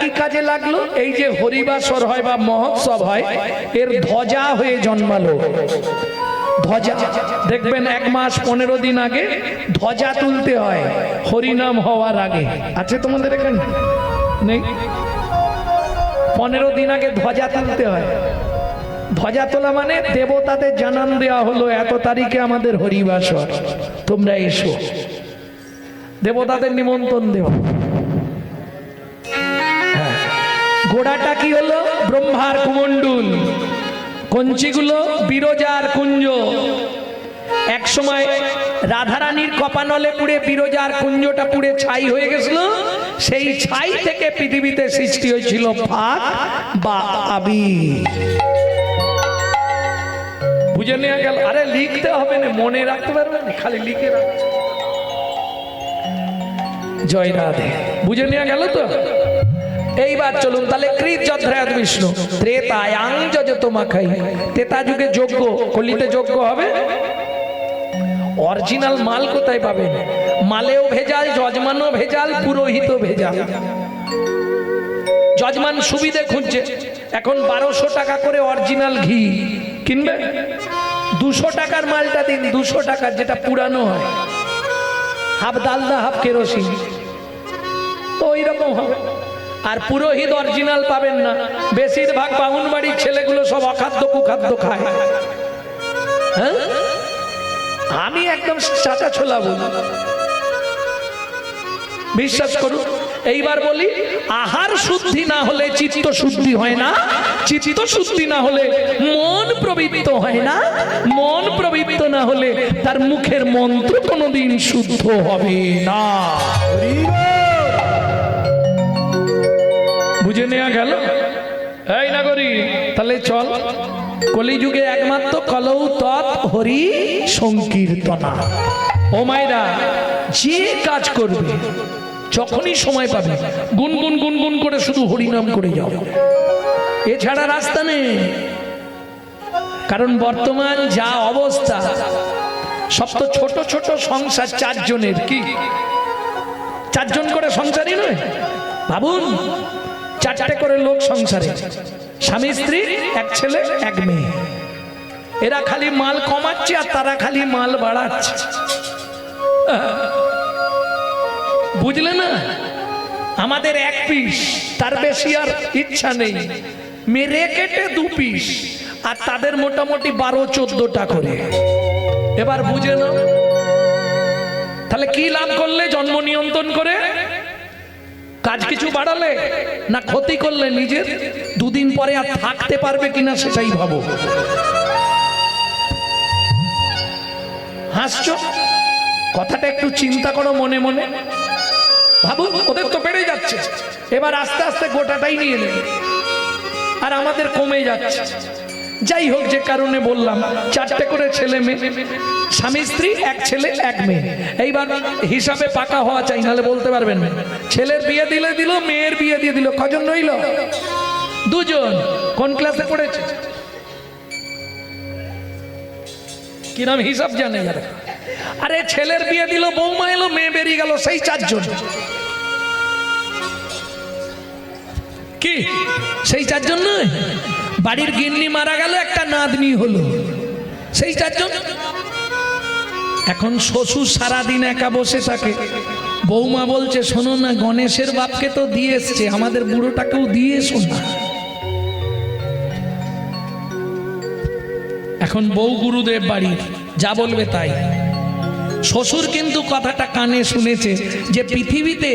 কি কাজে লাগলো? এই যে হরিবাসর হয় বা মহোৎসব হয়, এর ধ্বজা হয়ে জন্মালো। ধ্বজা দেখবেন 1 মাস 15 দিন আগে ধ্বজা তুলতে হয় হরিনাম হওয়ার আগে। আছে তোমাদের এখানে? নেই? 15 দিন আগে ধ্বজা তুলতে হয়। ধ্বজা তোলা মানে দেবতাদের জানান দেওয়া হলো এত তারিখে আমাদের হরিবাসর, তোমরা এসো। দেবতাদের নিমন্ত্রণ দেওয়া। ঘোড়াটা কি হলো? ব্রহ্মার কুমণ্ডুল। কঞ্চিগুলো বিরজার কুঞ্জ। এক সময় রাধারানীর কপানলে পুড়ে বিরজার কুঞ্জটা পুড়ে ছাই হয়ে গেছিল। সেই ছাই থেকে পৃথিবীতে সৃষ্টি হয়েছিল ফাগ বা আবির। বুঝে নেওয়া গেল? আরে লিখতে হবে না, মনে রাখতে পারবে না, খালি লিখে রাখতে। জয় রাধে। বুঝে নেওয়া গেল তো? এইবার চলুন তাহলে কৃত যদ্রায়ত বিষ্ণু ত্রেতায়াং যজতো মাখাই। ত্রেতা যুগে যজ্ঞ, কলিতে যজ্ঞ হবে। অরিজিনাল মাল কোথায় পাবেন? মালেও ভেজাল, যজমানও ভেজাল, পুরোহিতও ভেজাল। যজমান সুবিধে খুঁজছে, এখন 1200 টাকা করে অরিজিনাল ঘি কিনবে। 200 টাকার মালটা দিন, 200 টাকার, যেটা পুরানো হয়। হাফ ডালদা হাফ কেরোসিন, তো ওই রকম হবে। আর পুরোহিত অরিজিনাল পাবেন না। বেশিরভাগ বামুন বাড়ির ছেলেগুলো সব অখাদ্য কুখাদ্য খায়। হ্যাঁ, আমি একদম চাচা ছোলা বলি, বিশ্বাস করুন। এইবার বলি, আহার শুদ্ধি না হলে চিত্ত শুদ্ধি হয় না, চিত্ত শুদ্ধি না হলে মন প্রবৃত্ত হয় না, মন প্রবৃত্ত না হলে তার মুখের মন্ত্র কোনোদিন শুদ্ধ হবে না। বুঝে নেওয়া গেল? এই নাগরী, তাহলে চল। কলিযুগে একমাত্র কলৌ তৎ হরি সংকীর্তনা। ও মায়েরা, যে কাজ করবে যখনই সময় পাবে গুনগুন গুনগুন করে শুধু হরিনাম করে যাও, এছাড়া রাস্তা নেই। কারণ বর্তমান যা অবস্থা, সব তো ছোট ছোট সংসার, 4 জনের। কি 4 জন করে সংসারই নয়? ভাবুন, 4টে করে লোক সংসারে, স্বামী স্ত্রী, 1 ছেলে 1 মেয়ে। এরা খালি মাল কমাচ্ছে আর তারা খালি মাল বাড়াচ্ছে। বুঝলে না? আমাদের 1 পিস, তার বেশি আর ইচ্ছা নেই। মেরে কেটে 2 পিস, আর তাদের মোটামুটি 12-14টা করে। এবার বুঝে না? তাহলে কি লাভ করলে জন্ম নিয়ন্ত্রণ করে? কাজ কিছু বাড়ালে না ক্ষতি করলে নিজের? 2 দিন পরে আর থাকতে পারবে কিনা সেটাই ভাবো। হাসছো? কথাটা একটু চিন্তা করো মনে মনে। ভাবো, ওদের তো বেড়ে যাচ্ছে, এবার আস্তে আস্তে গোটাটাই নিয়ে নেবে, আর আমাদের কমে যাচ্ছে। যাই হোক, যে কারণে বললাম, 4টে করে ছেলে মেয়ে, স্বামী স্ত্রী, 1 ছেলে 1 মেয়ে। এইবার হিসাবে পাকা হওয়া চাই, নাহলে বলতে পারবেন না। ছেলের বিয়ে দিলে দিল, মেয়ের বিয়ে দিয়ে দিল, কজন রইল? 2 জন। কোন ক্লাসে পড়েছে? কি নাম? হিসাব জানে যারা। আরে ছেলের বিয়ে দিল, বৌমা এলো, মেয়ে বেরিয়ে গেল, সেই 4 জন। কি সেই 4 জন নয়? বাড়ির গিন্নি মারা গেল, একটা নাতনি হলো, সেই 4 জন। এখন শ্বশুর সারাদিন একা বসে থাকে, বৌমা বলছে, শোনো না, গণেশের বাপকে তো দিয়ে এসছে, আমাদের বুড়োটাকেও দিয়ে এসো না। এখন বউ গুরুদেব বাড়ির, যা বলবে তাই। শ্বশুর কিন্তু কথাটা কানে শুনেছে যে পৃথিবীতে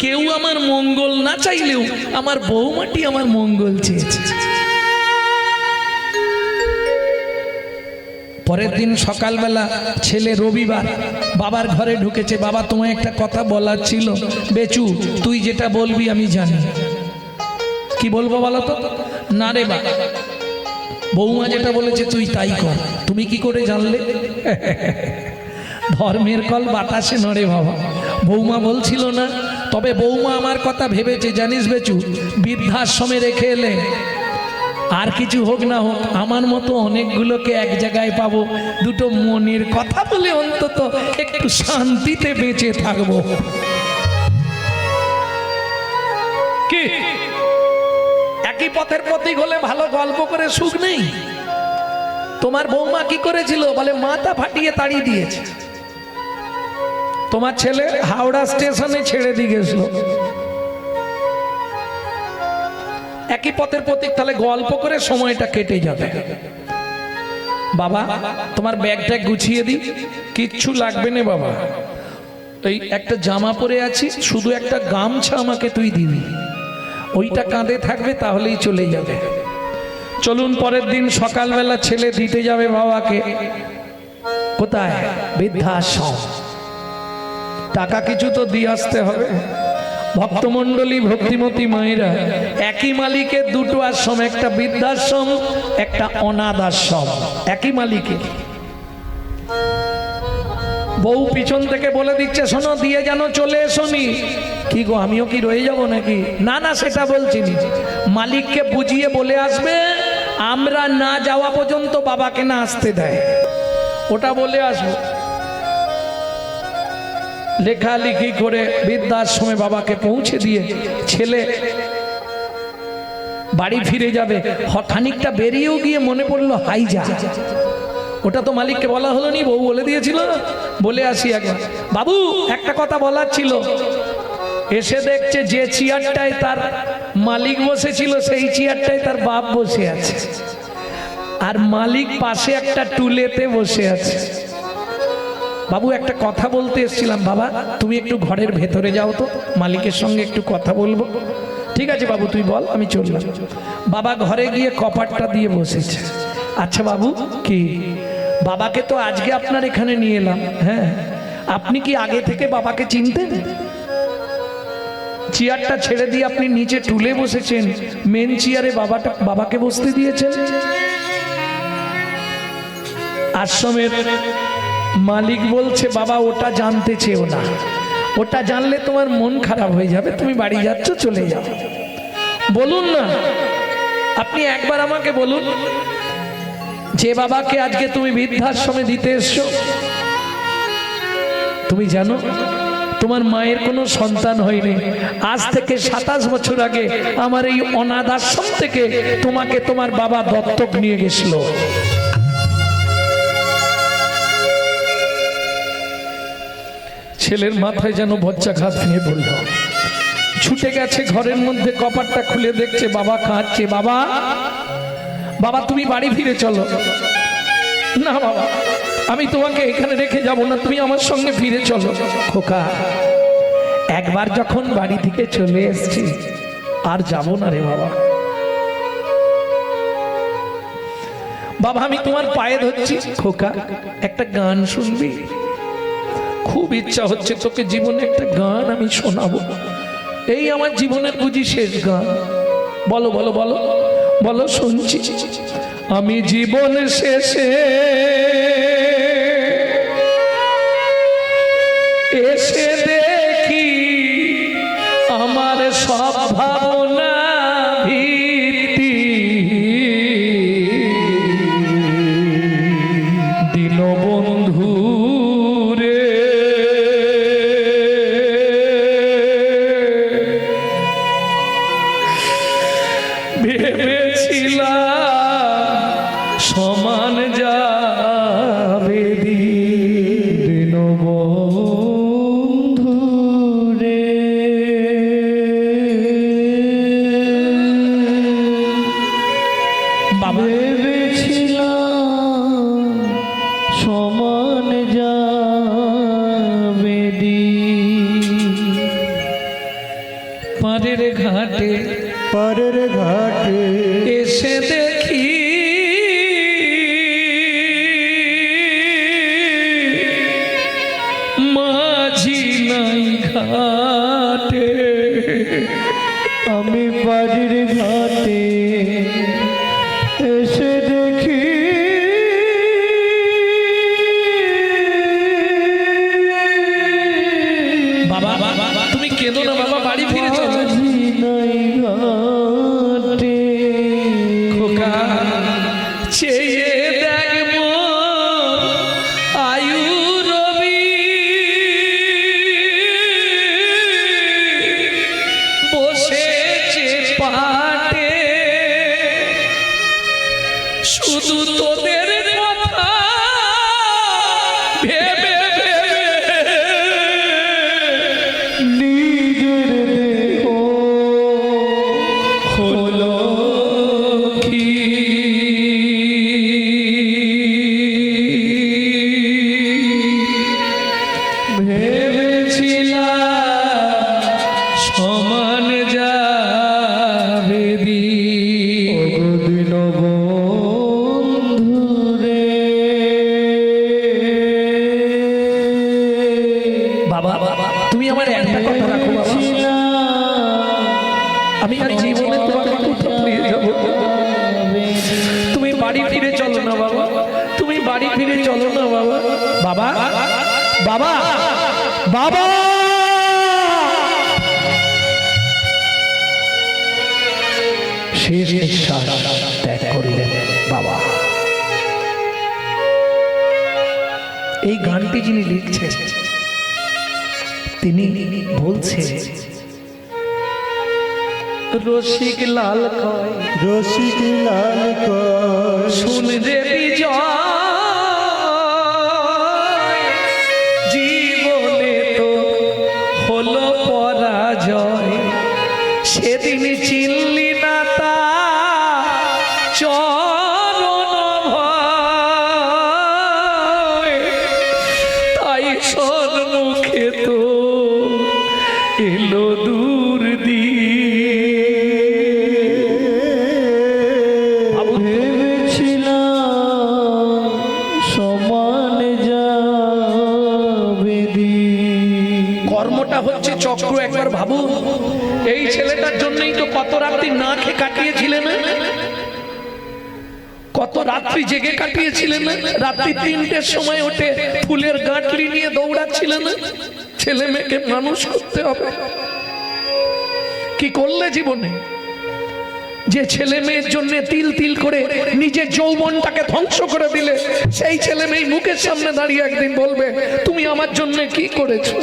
কেউ আমার মঙ্গল না চাইলেও আমার বৌমাটি আমার মঙ্গল চেয়েছে। পরের দিন সকালবেলা ছেলে রবিবার বাবার ঘরে ঢুকেছে। বাবা, তোমায় একটা কথা বলার ছিল। বেচু, তুই যেটা বলবি আমি জানি। কি বলবো বলো তো? না রে বাবা, বৌমা যেটা বলেছে তুই তাই কর। তুমি কি করে জানলে? ধর্মের কল বাতাসে নড়ে বাবা। বৌমা বলছিল না? তবে বৌমা আমার কথা ভেবেছে, জানিস বেচু, বৃদ্ধাশ্রমে রেখে এলে আর কিছু হোক না হোক আমার মতো অনেকগুলোকে এক জায়গায় পাবো, 2টো মনের কথা বলে অন্তত একটু শান্তিতে বেঁচে থাকবো। কি একই পথের প্রতীক হলে ভালো গল্প করে সুখ নেই। তোমার বৌমা কি করেছিল বলে মাথা ফাটিয়ে তাড়িয়ে দিয়েছে, তোমার ছেলে হাওড়া স্টেশনে ছেড়ে দিয়ে গেছিল। একই পথের প্রতীক, তাহলে গল্প করে সময়টা কেটে যাবে। বাবা তোমার ব্যাগটা গুছিয়ে দিই, কিচ্ছু লাগবে না বাবা, এই একটা জামা পরে আছি, শুধু একটা গামছা আমাকে তুই দিবি, ওইটা কাঁধে থাকবে, তাহলেই চলে যাবে। চলুন পরের দিন সকালবেলা ছেলে দিতে যাবে বাবাকে। কোথায়? বৃদ্ধাশ্রম। টাকা কিছু তো দিয়ে আসতে হবে। ভক্তমণ্ডলী ভক্তিমতী মায়েরা, একই মালিকের দুটো আশ্রম, একটা বৃদ্ধাশ্রম একটা অনাথ আশ্রম, একই মালিকের। বউ পিছন থেকে বলে দিচ্ছে শোনো দিয়ে যেন চলে এসোনি। কি গো আমিও কি রয়ে যাব নাকি? না না সেটা বলছি না, মালিককে বুঝিয়ে বলে আসবে আমরা না যাওয়া পর্যন্ত বাবাকে না আসতে দেয়, ওটা বলে আসবো। লেখালেখি করে বৃদ্ধাশ্রমে বাবাকে পৌঁছে দিয়ে ছেলে বাড়ি ফিরে যাবে। খানিকটা বেরিয়েও গিয়ে মনে পড়লো হাই যা, ওটা তো মালিককে বলা হলো নি, বউ বলে দিয়েছিল, বলে আসি একবার। বাবু একটা কথা বলার ছিল। এসে দেখছে যে চেয়ারটায় তার মালিক বসেছিল সেই চেয়ারটায় তার বাপ বসে আছে, আর মালিক পাশে একটা টুলেতে বসে আছে। বাবু একটা কথা বলতে এসেছিলাম। বাবা তুমি একটু ঘরের ভেতরে যাও তো, মালিকের সঙ্গে একটু কথা বলবো। ঠিক আছে বাবু তুই বল, আমি চললাম। বাবা ঘরে গিয়ে কপাটটা দিয়ে বসেছে। আচ্ছা বাবু কি, বাবাকে তো আজকে আপনার এখানে নিয়ে এলাম, হ্যাঁ আপনি কি আগে থেকে বাবাকে চিনতেন? চেয়ারটা ছেড়ে দিয়ে আপনি নিচে টুলে বসেছেন, মেন চেয়ারে বাবাকে বসতে দিয়েছেন। আশ্রমের মালিক বলছে বাবা ওটা জানতে চেও না, ওটা জানলে তোমার মন খারাপ হয়ে যাবে, তুমি বাড়ি যাচ্ছ চলে যাও। বলুন না, আপনি একবার আমাকে বলুন, যে বাবাকে আজকে তুমি বৃদ্ধাশ্রমে দিতে এসছো, তুমি জানো তোমার মায়ের কোনো সন্তান হয়নি। আজ থেকে 27 বছর আগে আমার এই অনাথ আশ্রম থেকে তোমাকে তোমার বাবা দত্তক নিয়ে গেছিল। ছেলের মাথায় যেন বজ্রাঘাত নিয়ে পড়ল, ছুটে গেছে ঘরের মধ্যে, কপাটটা খুলে দেখছে বাবা কাঁদছে। বাবা বাবা তুমি বাড়ি ফিরে চলো। না বাবা আমি তোমাকে এখানে রেখে যাব না, তুমি আমার সঙ্গে ফিরে চলো। খোকা একবার যখন বাড়ি থেকে চলে এসেছি আর যাব না রে বাবা। বাবা আমি তোমার পায়ে ধরছি। খোকা একটা গান শুনবি? খুব ইচ্ছা হচ্ছে তোকে জীবনে একটা গান আমি শোনাবো, এই আমার জীবনের বুঝি শেষ গান। বলো বলো বলো বলো, শুনছি। আমি জীবন শেষে এসে দেখি আমার সব ভাবনা ভিত্তি দীনবন্ধু রে, ভেবেছিলাম সমান যাবে দীনবন্ধু রে। বাবা ভেবেছিলাম সমান যাবে পারের ঘাটে, পারের ঘাটে এসে দেখি মাঝি নাই ঘাটে। আমি বাড়ির ঘাটে এসে দেখি বাবা বাবা তুমি কেঁদো না বাবা, বাড়ি ফিরে চলো। খোকা চেয়ে দেখ মোর আয়ু রবি, বসেছে পাটে জীবনে তোমাকে কোথাও নিয়ে যাবো। তুমি বাড়ি ফিরে চলো না বাবা, তুমি বাড়ি ফিরে চলো না বাবা। বাবা বাবা বাবা, শেষ নিঃশ্বাস ত্যাগ করিলেন বাবা। এই গানটি যিনি লিখছেন তিনি বলছেন, রসিক লাল কয়, রসিক লাল কয়, শুন রে বিজয়, জীবনে তো হলো পরাজয়, সেদিন চিনলি না তা চরণ ভয়, তাই সন্মুখে তো এলো দূর দিয়ে। ভেবেছিলাম সমান যাবে দিন। কর্মটা হচ্ছে চক্র। একবার ভাবুন, এই ছেলেটার জন্যই তো কত রাত্রি না খেয়ে কাটিয়েছিলেন, কত রাত্রি জেগে কাটিয়েছিলেন, রাত্রি 3টের সময় ওঠে ফুলের গাঁটলি নিয়ে দৌড়াচ্ছিলেন। ছেলে মেয়েকে মানুষ করতে হবে, কি করলে জীবনে? যে ছেলে মেয়ের জন্য তিল তিল করে নিজের যৌবনটাকে ধ্বংস করে দিলে, সেই ছেলে মেয়ে মুখের সামনে দাঁড়িয়ে একদিন বলবে তুমি আমার জন্য কি করেছো।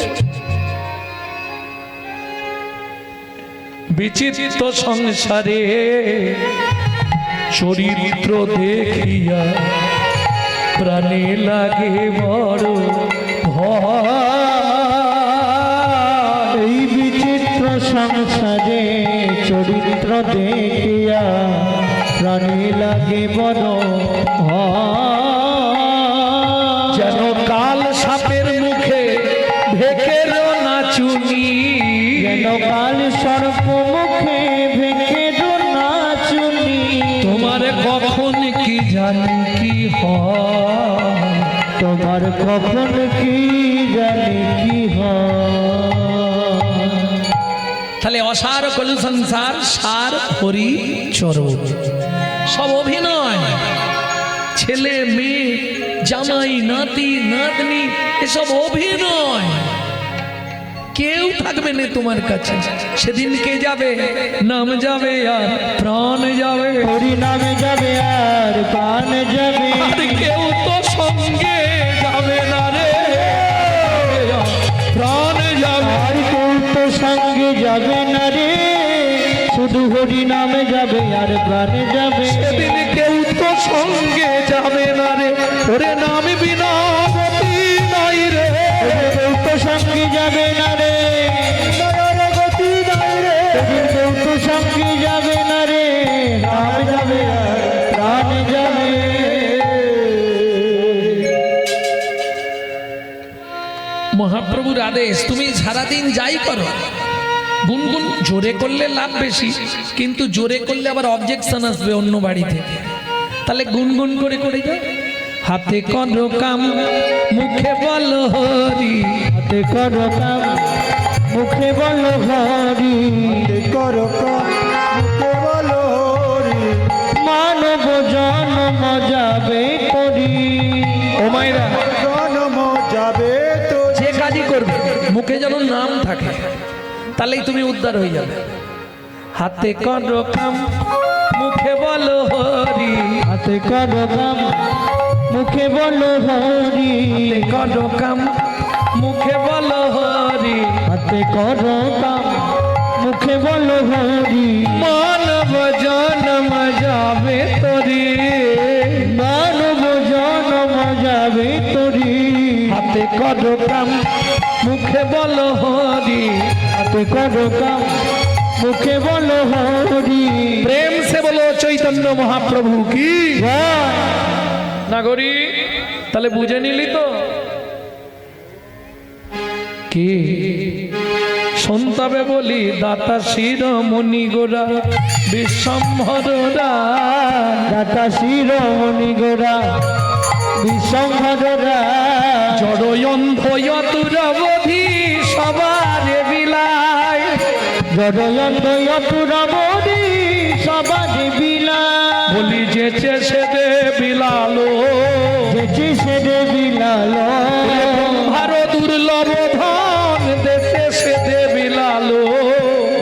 বিচিত্র সংসারে চরিত্র দেখিয়া প্রাণে লাগে বড় ভয়। এই বিচিত্র সংসারে চরিত্র দেখিয়া প্রাণী লাগে বড় ভয়। যেন কাল সাপের মুখে ভেকের নাচুনি, যেন কাল সর্প মুখে ভেকের নাচুনি। তোমার কখন কি জানি কি হয়, তোমার কখন কি জানি কি হয়। তাহলে অসার কলু সংসার, সার হরি চরণ, সব অভিনয়। ছেলে মেয়ে জামাই নাতি নাতনি এসব অভিনয়, কেউ থাকবে না তোমার কাছে। সেদিন কে যাবে? নাম যাবে আর প্রাণ যাবে, হরি নামে যাবে আর প্রাণ যাবে। আর কেউ তো সঙ্গে যাবে না রে, প্রাণ যাবে। আর কেউ তো সঙ্গে যাবে না রে, শুধু হরি নামে যাবে আর প্রাণ যাবে। সেদিন কেউ তো সঙ্গে যাবে না রে, ওরে নাম বিনা গতি নাই রে, কেউ তো সঙ্গে যাবে না রে, গতি নাই রে। কেউ তো সঙ্গে যাবে না রে, নাম যাবে আর প্রাণ যাবে। মহাপ্রভুর আদেশ, তুমি সারাদিন যাই করো গুনগুন, জোরে করলে লাভ বেশি, কিন্তু জোরে করলে আবার অবজেকশন আসবে অন্য বাড়ি থেকে। তাহলে গুনগুন করে করে যাও। হাতে করো কাম মুখে বলো হরি, হাতে করো কাম মুখে বলো হরি, হাতে করো কাম মুখে বলো হরি। মানব জন্ম যাবে করি, ও মায়েরা জন্ম যাবে তো। যে কাজই করবে মুখে যেন নাম থাকে, তাহলেই তুমি উদ্ধার হয়ে যাবে। হাতে করো কাম মুখে বলো হরি, হাতে করো কাম মুখে বলো হরি, হাতে করো কাম মুখে বলো হরি, হাতে করো কাম মুখে বলো হরি। মানব জন্ম যাবে তোরে, মানব জন্ম যাবে তোরি। হাতে করো কাম মুখে বলো হরি, হাতে করো কাম মুখে বলো হরি। প্রেম সে বলো চৈতন্য মহাপ্রভু কি জয়। নাগরী। তাহলে বুঝে নিলি তো কি সন্তাবে বলি দাতা শিরোমণি গোরা বিশ্বম্ভরা, দাতা শিরোমণি গোরা বিশ্বম্ভরা, জড় অন্ধ অতুরবধি সবার বিলায়, জড়য়ন্ত অপুরবরি সবাজ বিলা বলি যেচে সেদে বিলালো যেচে সেদে বিলালো ব্রহ্মার দুর্লভ ধন দেশে সেদে বিলালো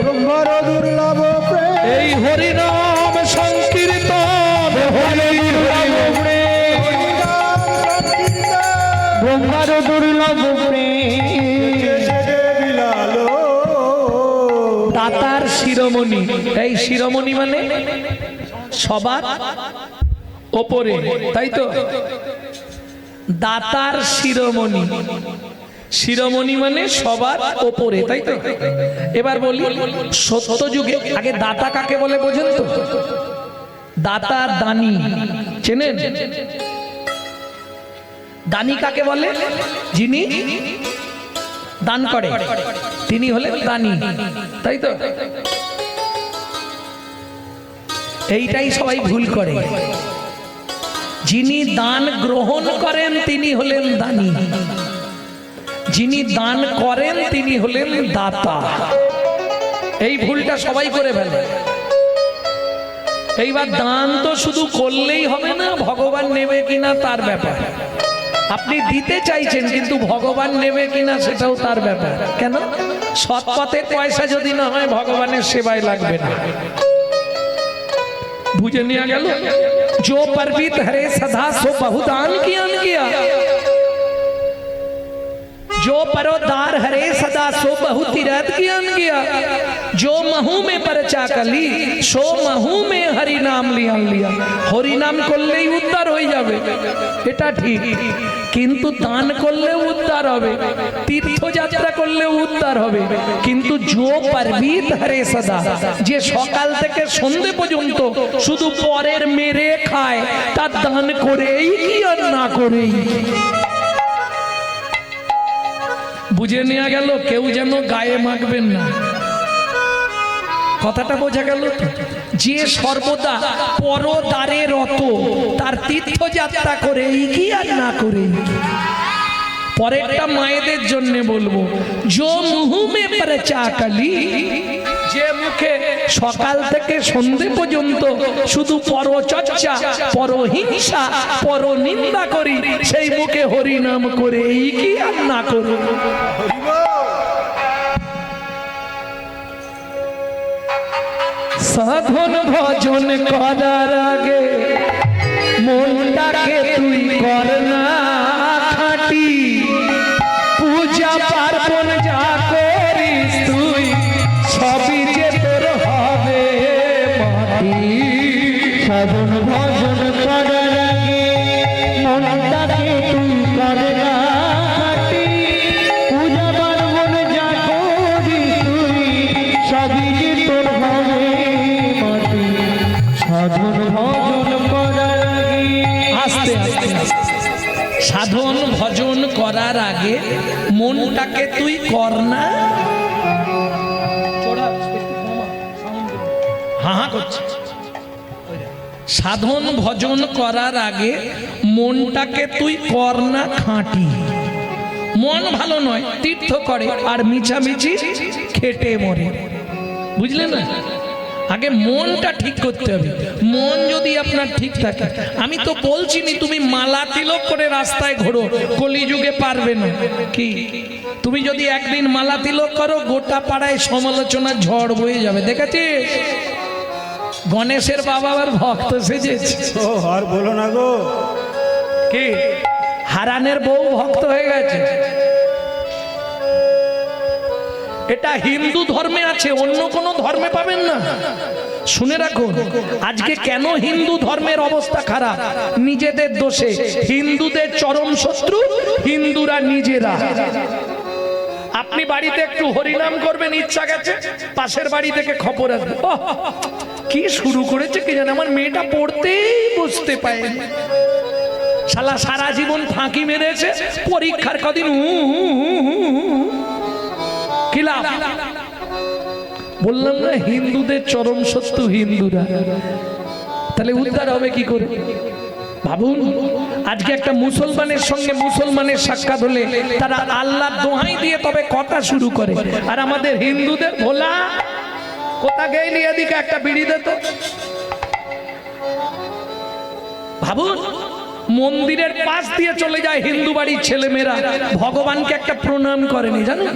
ব্রহ্মর দুর্লভ প্রেম এই হরিনাম সংকীর্তন হরি হরি ব্রহ্মর দুর্লভ প্রেম দাতার শিরোমণি। এই শিরোমণি মানে সবার ওপরে, তাই তো? দাতার শিরোমণি, শিরোমণি মানে সবার ওপরে, তাই তো? এবার বলি সত্য যুগে আগে দাতা কাকে বলে বোঝেন তো? দাতা দানি চেনেন? দানি কাকে বলে? যিনি দান করে তিনি হলেন দানি, তাই তো? এইটাই সবাই ভুল করে। যিনি দান গ্রহণ করেন তিনি হলেন দানি, যিনি দান করেন তিনি হলেন দাতা। এই ভুলটা সবাই করে ফেলে। এইবার দান তো শুধু করলেই হবে না, ভগবান নেবে কিনা তার ব্যাপার। আপনি দিতে চাইছেন কিন্তু ভগবান নেবে কিনা সেটাও তার ব্যাপার। কেন? সৎ পথের পয়সা যদি না হয় ভগবানের সেবায় লাগবে না। বুঝে নিয়ে গেল? जो परवित हरे सदा सो बहुदान किया, जो परोदार हरे सदा सो बहु तीरथ किया, जो महू में परचा कली सो महू में हरि नाम लिया। हरि नाम করলেই উদ্ধার হয়ে যাবে, এটা ঠিক, কিন্তু দান করলেও উদ্ধার হবে, তীর্থযাত্রা করলেও উদ্ধার হবে। কিন্তু जो परवित हरे सदा, যে সকাল থেকে সন্ধে পর্যন্ত শুধু পরের মেরে খায়, তার দান করেই কি আর না করেই। বুঝে নেওয়া গেল? কেউ যেন গায়ে মাখবেন না, কথাটা বোঝা গেল? যে সর্বদা পরদারে রত, তার তীর্থযাত্রা করে কি আর না করে। পরেরটা মায়েদের জন্য বলবো, जो मुंह में परचा कली, যে মুখে সকাল থেকে সন্ধে পর্যন্ত শুধু পরচর্চা, পরহিংসা, পরনিন্দা করি, সেই মুখে হরি নাম করে এই কি আর না করে। সাধন ভজন করার আগে মনটাকে তুই কর না খাঁটি, পূজা পার্বণ যা করিস তুই সবই যে তোর হবে মাটি। সাধন ভজন করার আগে মনটাকে তুই করে না খাঁটি, পূজা পার্বণ যা করিস তুই সবই যে তোর হবে মাটি। সাধন ভজন করার আগে আস্তে আস্তে সাধন ভজন করার আগে মনটাকে তুই কর না। হা করছে। সাধন ভজন করার আগে মনটাকে তুই কর না খাঁটি। মন ভালো নয়, তীর্থ করে আর মিছামিছি খেটে মরে, বুঝলেন না? আগে মনটা ঠিক করতে হবে। মন যদি আপনার ঠিক থাকে, আমি তো বলছি নি তুমি মালা তিলক করে রাস্তায় ঘোরো, কলিযুগে পারবে না। কি তুমি যদি একদিন মালা তিলক করো, গোটা পাড়ায় সমালোচনার ঝড় বয়ে যাবে। দেখেছিস গণেশের বাবা আবার ভক্ত সেজেছে। ও আর বলো না গো, কি হারানের বউ ভক্ত হয়ে গেছে। এটা হিন্দু ধর্মে আছে, অন্য কোন ধর্মে পাবেন না। শুনে রাখুন, আজকে কেন হিন্দু ধর্মের অবস্থা খারাপ? নিজেদের দোষে। হিন্দুদের চরম শত্রু হিন্দুরা নিজেরা। আপনি বাড়িতে একটু হরিনাম করবেন, ইচ্ছা গেছে, পাশের বাড়ি থেকে খবর আসবে, কি শুরু করেছে কি জানে, আমার মেয়েটা পড়তেই বুঝতে পারে, শালা সারা জীবন ফাঁকি মেরেছে, পরীক্ষার কদিন কি লাভ? বললাম না হিন্দুদের চরম শত্রু হিন্দুরা। তাহলে উদ্ধার হবে কি করে ভাবুন। আজকে একটা মুসলমানের সঙ্গে মুসলমানের সাক্ষাৎ হলে তারা আল্লাহর দোহাই দিয়ে তবে কথা শুরু করে, আর আমাদের হিন্দুদের ভোলা কোথা গেলি এদিকে একটা বিড়ি দে তো। ভাবুন, মন্দিরের পাশ দিয়ে চলে যায় হিন্দু বাড়ির ছেলেমেয়েরা, ভগবানকে একটা প্রণাম করেনি জানেন।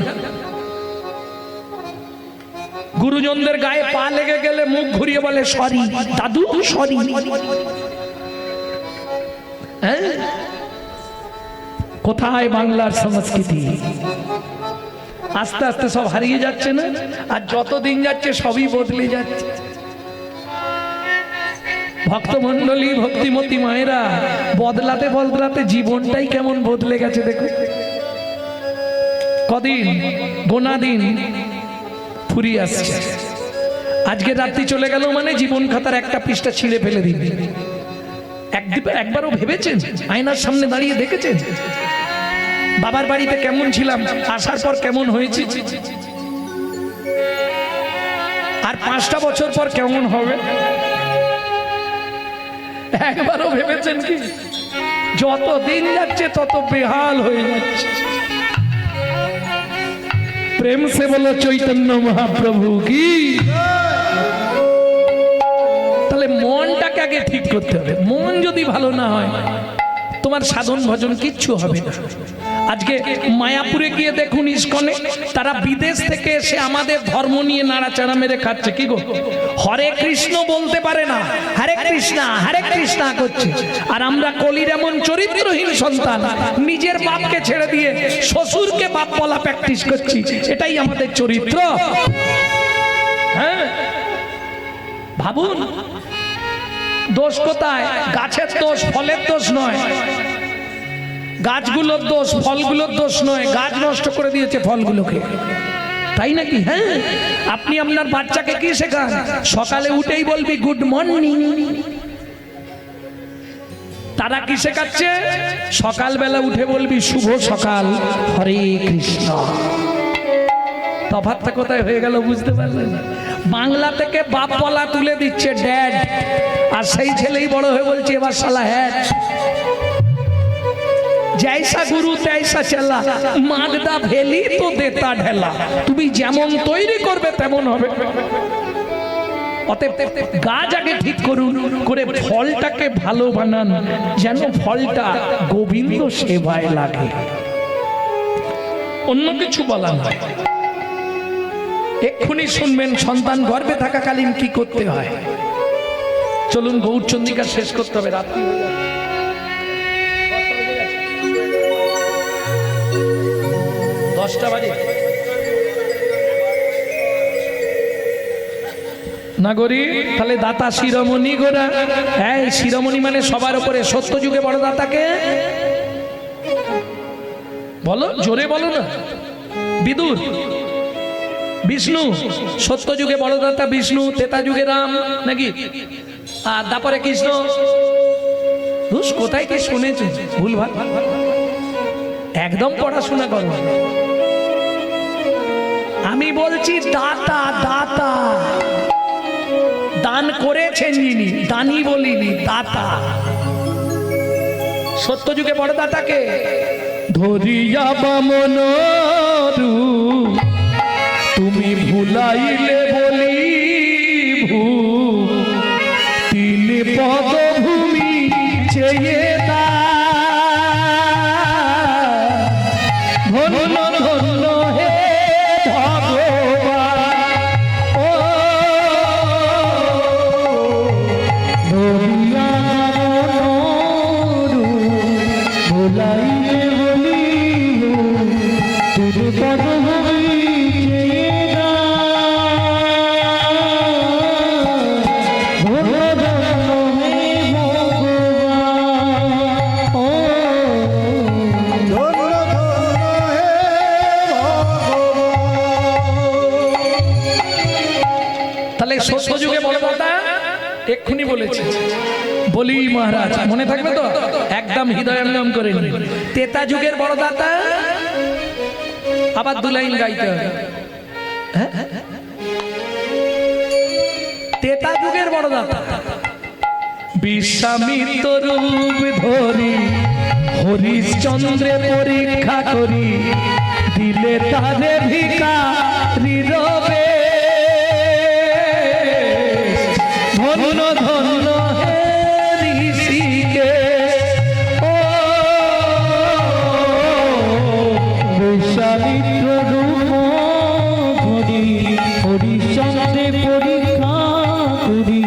গুরুজনদের গায়ে পা লেগে গেলে মুখ ঘুরিয়ে বলে সরি দাদু সরি। কোথায় বাংলার সংস্কৃতি? আস্তে আস্তে সব হারিয়ে যাচ্ছে না? আর যত দিন যাচ্ছে সবই বদলে যাচ্ছে। ভক্তমণ্ডলী, ভক্তিমতী মায়েরা, বদলাতে বদলাতে জীবনটাই কেমন বদলে গেছে দেখো। কদিন গোনা দিন ফুরিয়ে আসছে। আজকে রাত্রি চলে গেল মানে জীবন খাতার একটা পৃষ্ঠা ছিঁড়ে ফেলে দিবে। একবারও ভেবেছেন? আয়নার সামনে দাঁড়িয়ে দেখেছেন বাবার বাড়িতে কেমন ছিলাম, আসার পর কেমন হয়েছে, আর 5টা বছর পর কেমন হবে? একবারও ভেবেছেন কি? যত দিন যাচ্ছে তত বেহাল হয়ে যাচ্ছে। প্রেম সে বলো চৈতন্য মহাপ্রভু কি। তাহলে মনটাকে আগে ঠিক করতে হবে। মন যদি ভালো না হয় তোমার সাধন ভজন কিচ্ছু হবে না। আজকে মায়াপুরে গিয়ে দেখুন ইস্কনে, তারা বিদেশ থেকে এসে আমাদের ধর্ম নিয়ে নাড়াচাড়া মেরে খাচ্ছে। কি গো, হরে কৃষ্ণ বলতে পারে না, হরে কৃষ্ণা করছে। আর আমরা কলির এমন চরিত্রহীন সন্তান, নিজের বাপকে ছেড়ে দিয়ে শ্বশুরকে বাপ বলা প্র্যাকটিস করছি। এটাই আমাদের চরিত্র। হ্যাঁ, ভাবুন দোষ কোথায়? গাছের দোষ, ফলের দোষ নয়। গাছগুলোর দোষ, ফলগুলোর দোষ নয়। গাছ নষ্ট করে দিয়েছে ফলগুলোকে, তাই নাকি? হ্যাঁ, আপনি আপনার বাচ্চাকে কি শেখান? সকালে উঠেই বলবি গুড মর্নিং। তারা কি শেখাচ্ছে? সকালবেলা উঠে বলবি শুভ সকাল, হরে কৃষ্ণ। তফাৎটা কোথায় হয়ে গেল বুঝতে পারলেন? বাংলা থেকে বাপ বলা তুলে দিচ্ছে ড্যাড, আর সেই ছেলেই বড় হয়ে বলছে এবার শালা হ্যাড। जैसा गुरु तैसा चला, मागदा भेली तो देता ढेला। তুমি যেমন তৈরি করবে তেমন হবে। অতএব গাছ আগে ঠিক করুন, করে ফলটাকে ভালো বানান, যেন ফলটা গোবিন্দ সেবায় লাগে, অন্য কিছু বলা নয়। এক্ষুনি শুনবেন সন্তান গর্ভে থাকাকালীন কি করতে হয়। চলুন গৌরচন্দ্রিকা শেষ করতে হবে, রাত্রি হয়ে যাচ্ছে। 10টা বাজে নাগরী। তাহলে দাতা শিরোমণি গোরা, হ্যাঁ শিরোমণি মানে সবার উপরে। সত্য যুগে বড় দাতাকে বলো, জোরে বলো না। বিদুর, বিষ্ণু। সত্য যুগে বড় দাতা বিষ্ণু, ত্রেতা যুগে রাম নাকি, আর তারপরে কৃষ্ণ। কোথায় কি শুনেছ? ভুলভাল একদম পড়াশোনা করো। আমি বলছি দাতা, দাতা দান করেছেন যিনি, দানি বলিনি, দাতা। সত্য যুগে বড় দাতাকে ধরিয়া বামন তুমি ভুলাইলে বলি ভূ, তিন পদভূমি চেয়ে দা। ধন্য ধন্য হে ভগবান, ও ধরিয়া ভুলাইলে বলি তিন পদভূমি চেয়ে দা। ধন্য ধন্য হে ভগবান, ও তাহলে সত্য যুগে বড় দাতা এক্ষুনি বলেছে বলি মহারাজ, মনে থাকবে তো? একদম হৃদয়ঙ্গম করে নিন। ত্রেতা যুগের বড় দাতা আবার 2 লাইন গাইতে হবে। ত্রেতা যুগের বড় দাতা বিশ্বামিত্র রূপ ধরি হরিশ্চন্দ্রে পরীক্ষা করি, দিলে তারে ভিখারি রবে। ধন্য ধন্য হে ঋষিকেশ ও বিশ্বামিত্র রূপ ধরি হরিচন্দ্রে পরীক্ষা করি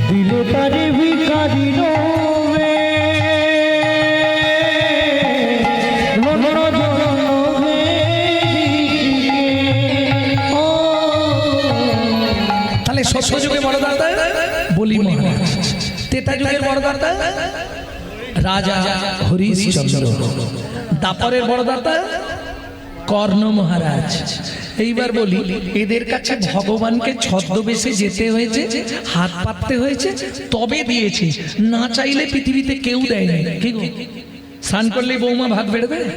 দিল তারে ভিখারি রবে ধন্য ধন্য হে ঋষিকেশ ও তাহলে সত্য যুগে বড় দাতা বলি মহারাজ, তেতা যুগের বড় দাতা রাজা হরিশ্চন্দ্র, দাপরের বড় দাতা কর্ণ মহারাজ। এইবার বলি, এদের কাছে ভগবানকে ছদ্মবেশে যেতে হয়েছে, হাত পাততে হয়েছে, তবে দিয়েছে, না চাইলে পৃথিবীতে কেউ দেয়নি। কি গো, স্নান করলে বৌমা ভাত বেড়ে দেয়?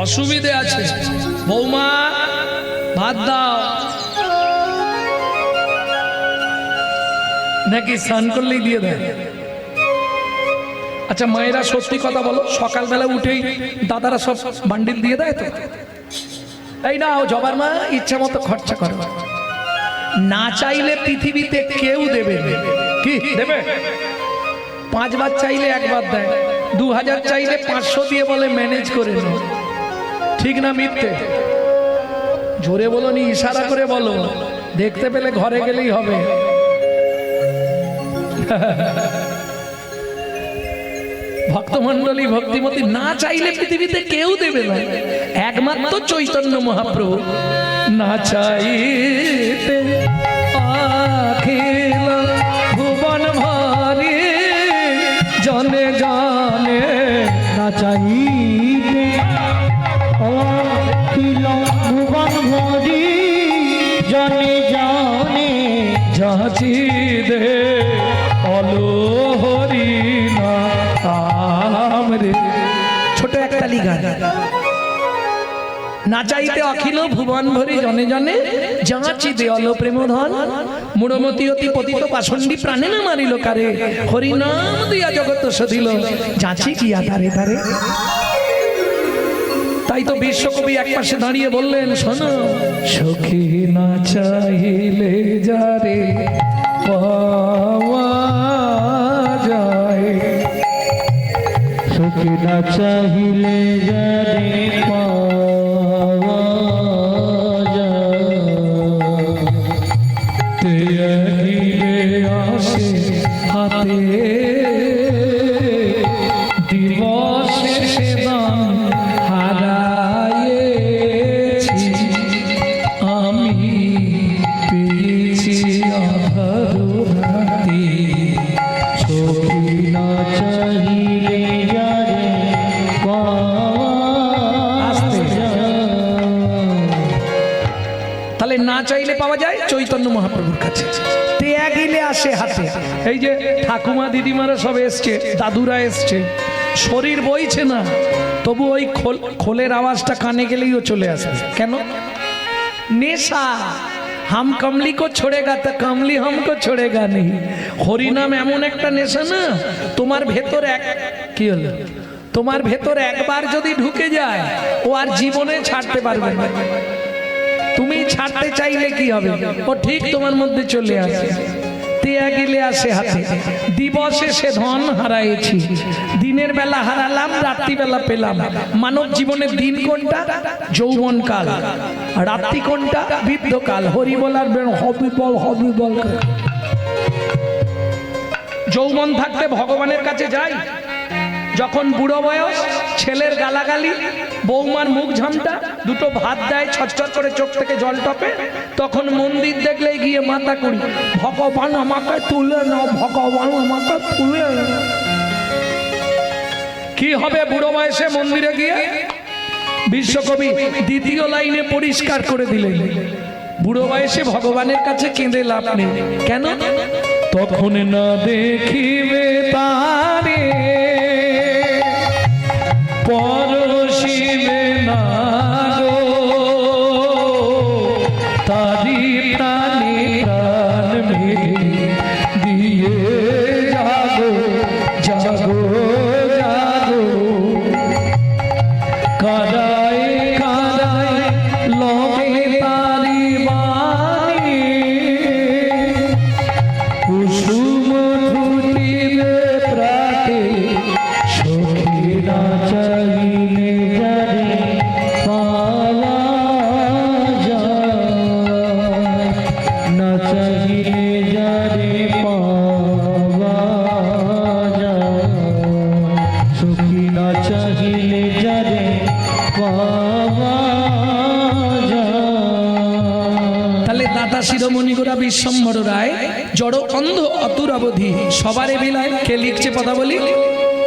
অসুবিধে আছে, বৌমা ভাত দাও, নাকি স্নান করলেই দিয়ে দেয়? আচ্ছা মায়েরা সত্যি কথা বলো, সকালবেলা উঠেই দাদারা সব বান্ডিল দিয়ে দেয় তো? এই না ও জবার মা ইচ্ছা মতো খরচা করে, না চাইলে পৃথিবীতে কেউ দেবে না। কি দেবে? 5 বার চাইলে 1 বার দেয়, 2000 চাইলে 500 দিয়ে বলে ম্যানেজ করে নাও। ঠিক না মিথ্যে? জোরে বলো নি, ইশারা করে বলো, দেখতে পেলে ঘরে গেলেই হবে। ভক্তমন্ডলী ভক্তিমতী, না চাইলে পৃথিবীতে কেউ দেবে না, একমাত্র চৈতন্য মহাপ্রভু। না চাইতে অখিল ভুবন ভরে জনে জনে, না চাইতে অখিল ভুবন ভরি জনে জনে যাচি দে অলো হরি নাম রে। ছোট একটা লিখা, না চাইতে অখিল ভুবন ভরি জনে জনে যাচি দে অলো প্রেম ধন, মূঢ়মতি অতি পতিত পাষণ্ডী প্রাণে না মারিল কারে, হরি নাম দিয়া জগৎ সদিল যাচি কিয়া তারে তারে। তাই তো বিশ্বকবি একপাশে দাঁড়িয়ে বললেন, শোনো সখী না চাইলে যারে পাওয়া যায়, সুখী না চাহিলে যারে পাওয়া যায়, তেগিলে আসে হাতে দিবসে সেদান হারায়েছি, আমি পেয়েছি আধারু রাতে, সুখী না চাহিলে যারে পাওয়া যায়। তাহলে না চাইলে পাওয়া যায় চৈতন্য মহাপ্রভুর কাছে, ত্যাগিলে আসে হাতে। এই যে ঠাকুমা দিদিমারা সব এসছে, দাদুরা এসছে, শরীর বইছে না, তবু ওই খোলের আওয়াজটা কানে গেলেই ও চলে আসে। কেন? নেশা। হাম কমলি কো ছোড়েগা তা কমলি হামকো ছোড়েগা নেই। হরিনাম এমন একটা নেশা না, তোমার ভেতর কি হলো, তোমার ভেতর একবার যদি ঢুকে যায় ও আর জীবনে ছাড়তে পারবে না। তুমি ছাড়তে চাইলে কি হবে, ও ঠিক তোমার মধ্যে চলে আসে। ত্যাগিলে আসে হাতে দিবসে সে ধন হারাইছি, দিনের বেলা হারালাম, রাত্রিবেলা পেলাম। মানব জীবনের দিন কোনটা? যৌবন কাল। রাত্রি কোনটা? বৃদ্ধকাল। হরি বলার হবি বল হবি বল। যৌবন থাকতে ভগবানের কাছে যাই, যখন বুড়ো বয়স, ছেলের গালাগালি, বৌমার মুখ ঝামটা, দুটো ভাত দেয়, ছটছট করে চোখ থেকে জল টপে, তখন মন্দির দেখলেই গিয়ে মাথা করি, ভগবান আমাকে তুলে নাও, ভগবান আমাকে তুলে নাও। কি হবে বুড়ো বয়সে মন্দিরে গিয়ে? বিশ্বকবি দ্বিতীয় লাইনে পরিষ্কার করে দিলেন, বুড়ো বয়সে ভগবানের কাছে কেঁদে লাভ নেই। কেন? তখন না দেখিবে তারে, পরশিবে না গো, তারি প্রাণী প্রাণ দিয়ে জাগো জাগো জাগো, কাদায় কাদায় লবে তারি বাণী, না চাহিলে যারে পাওয়া যায়, সুখী না চাহিলে যারে পাওয়া যায়। তাহলে দাতা শিরোমণি গোরা বিশ্বম্বর রায় জড় অন্ধ অতুর অবধি সবারে বিলায় কে লিখছে কথা বলি?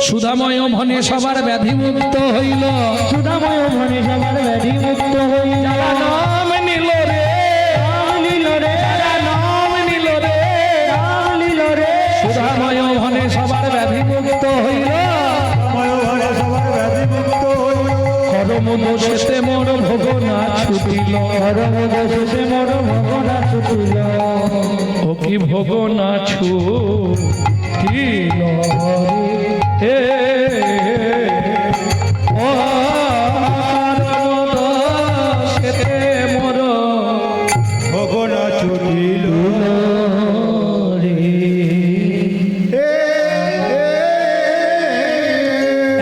সুধাময় ভনে সবার ব্যাধি মুক্ত হইল, সুধাময় ভনে সবার ব্যাধি মুক্ত হইল। নাম নিল রে, নাম নিল রে, নাম নিল রে, নাম নিল রে। সুধাময় ভনে সবার ব্যাধি মুক্ত হইল। করম দোষে মোর ভোগ না ছুটিল, করম দোষে মোর ভোগ না ছুটিল। ও কি ভোগ না ছুটিল হে ও দোষে মোর ভোগ না ছুটিল রে।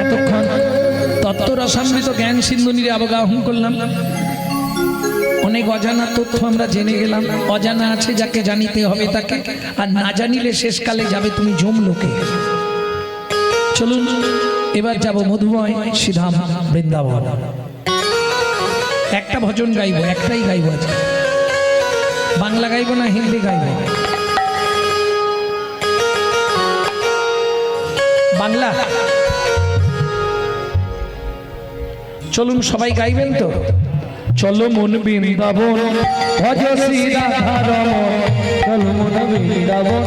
এতক্ষণ তত্ত্ব রসামৃত জ্ঞান সিন্ধুনিরে অবগাহন করলাম। অনেক অজানা তথ্য আমরা জেনে গেলাম। অজানা আছে যাকে জানিতে হবে তাকে, আর না জানিলে শেষকালে যাবে তুমি জমলোকে। চলুন এবার যাব মধুময় শ্রীধাম বৃন্দাবন। একটা ভজন গাইব, একটাই গাইব আজকে। বাংলা গাইব না হিন্দি গাইব? বাংলা। চলুন সবাই গাইবেন তো? চলো মন বৃন্দাবন ভজ শ্রী রাধা রমণ, চলো মন বৃন্দাবন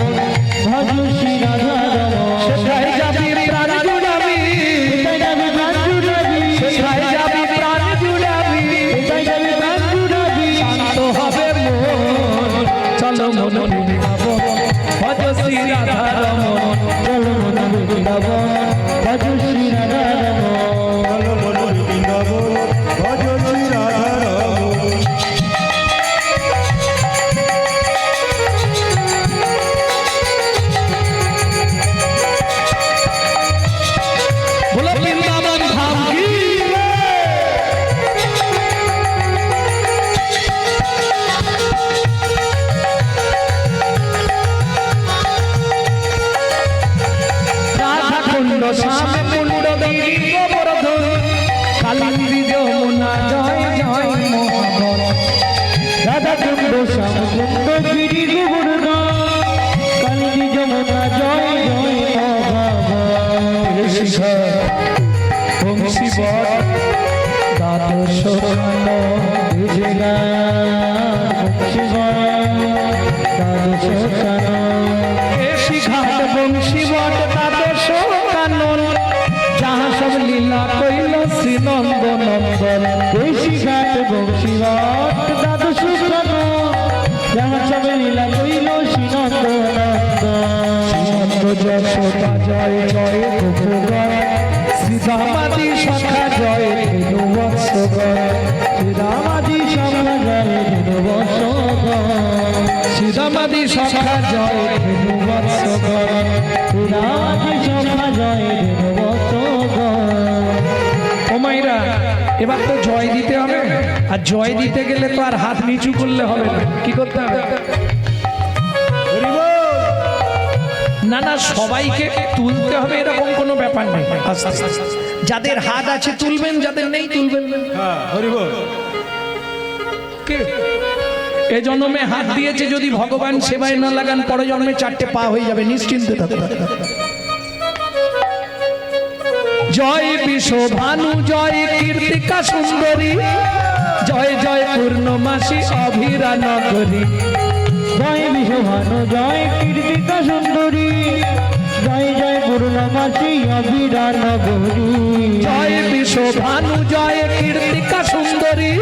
ভজ শ্রী রাধা রমণ। সেথায় যাবি প্রাণ জুড়াবি, কোথায় যাবি প্রাণ জুড়াবি, সেথায় যাবি প্রাণ জুড়াবি, কোথায় যাবি প্রাণ জুড়াবি। শান্ত হবে মন। চলো মন বৃন্দাবন ভজ শ্রী রাধা রমণ, চলো মন বৃন্দাবন ভজ শ্রী রাধা রমণ। बोलो वृंदावन धाम की। राधा कुंड श्याम कुंड गिरी गोवर्धन, कालिंदी যমুনা জয় জয় মোহন। রাধা কুণ্ড শ্যাম কুণ্ড গিরি গোবর্ধন, কালিন্দী যমুনা জয় জয় ভগবান। শিখা বংশী বট দ্বাদশ কাণ্ড, শিখাট বংশী বট দ্বাদশ কানন, যাহা সব লীলা কইল শ্রী নন্দ নন্দন। ঘাট বংশীঘাট দ্বাদশ কানন, যাহা সব লীলা কইল শ্রীনন্দ শ্রীনন্দ যশোদা জয় জয় গোপগণ, শ্রীরামাদি সখা জয় ধেনু বৎসগণ, শ্রীরামাদি সভা জয় ধেনু বৎসগণ, শ্রীরামাদি সখা জয় ধেনু বৎসগণ। শ্রীরামাদি সভা জয় ধেনু বৎসগণ। ও মাইরা, এবার তো জয় দিতে হবে, আর জয় দিতে গেলে তো আর হাত নিচু করলে হবে না। কি করতে হবে? না না, সবাইকে তুলতে হবে এরকম কোনো ব্যাপার নেই। আস্তে আস্তে। যাদের হাত আছে তুলবেন, যাদের নেই তুলবেন না। কে এ জন্মে হাত দিয়েছে, যদি ভগবান সেবায় না লাগান পরে জন্মে চারটে পা হয়ে যাবে, নিশ্চিন্তে থাকুন। জয় বিশ্বভানু জয় কীর্তিকা সুন্দরী, জয় জয় পূর্ণমাসী অভিরা নগরী। জয় বিশ্বভানু জয় কীর্তিকা সুন্দরী, জয় জয় পূর্ণমাসী অবিরা নগরী। জয় বিশ্বভানু জয় কীর্তিকা সুন্দরী,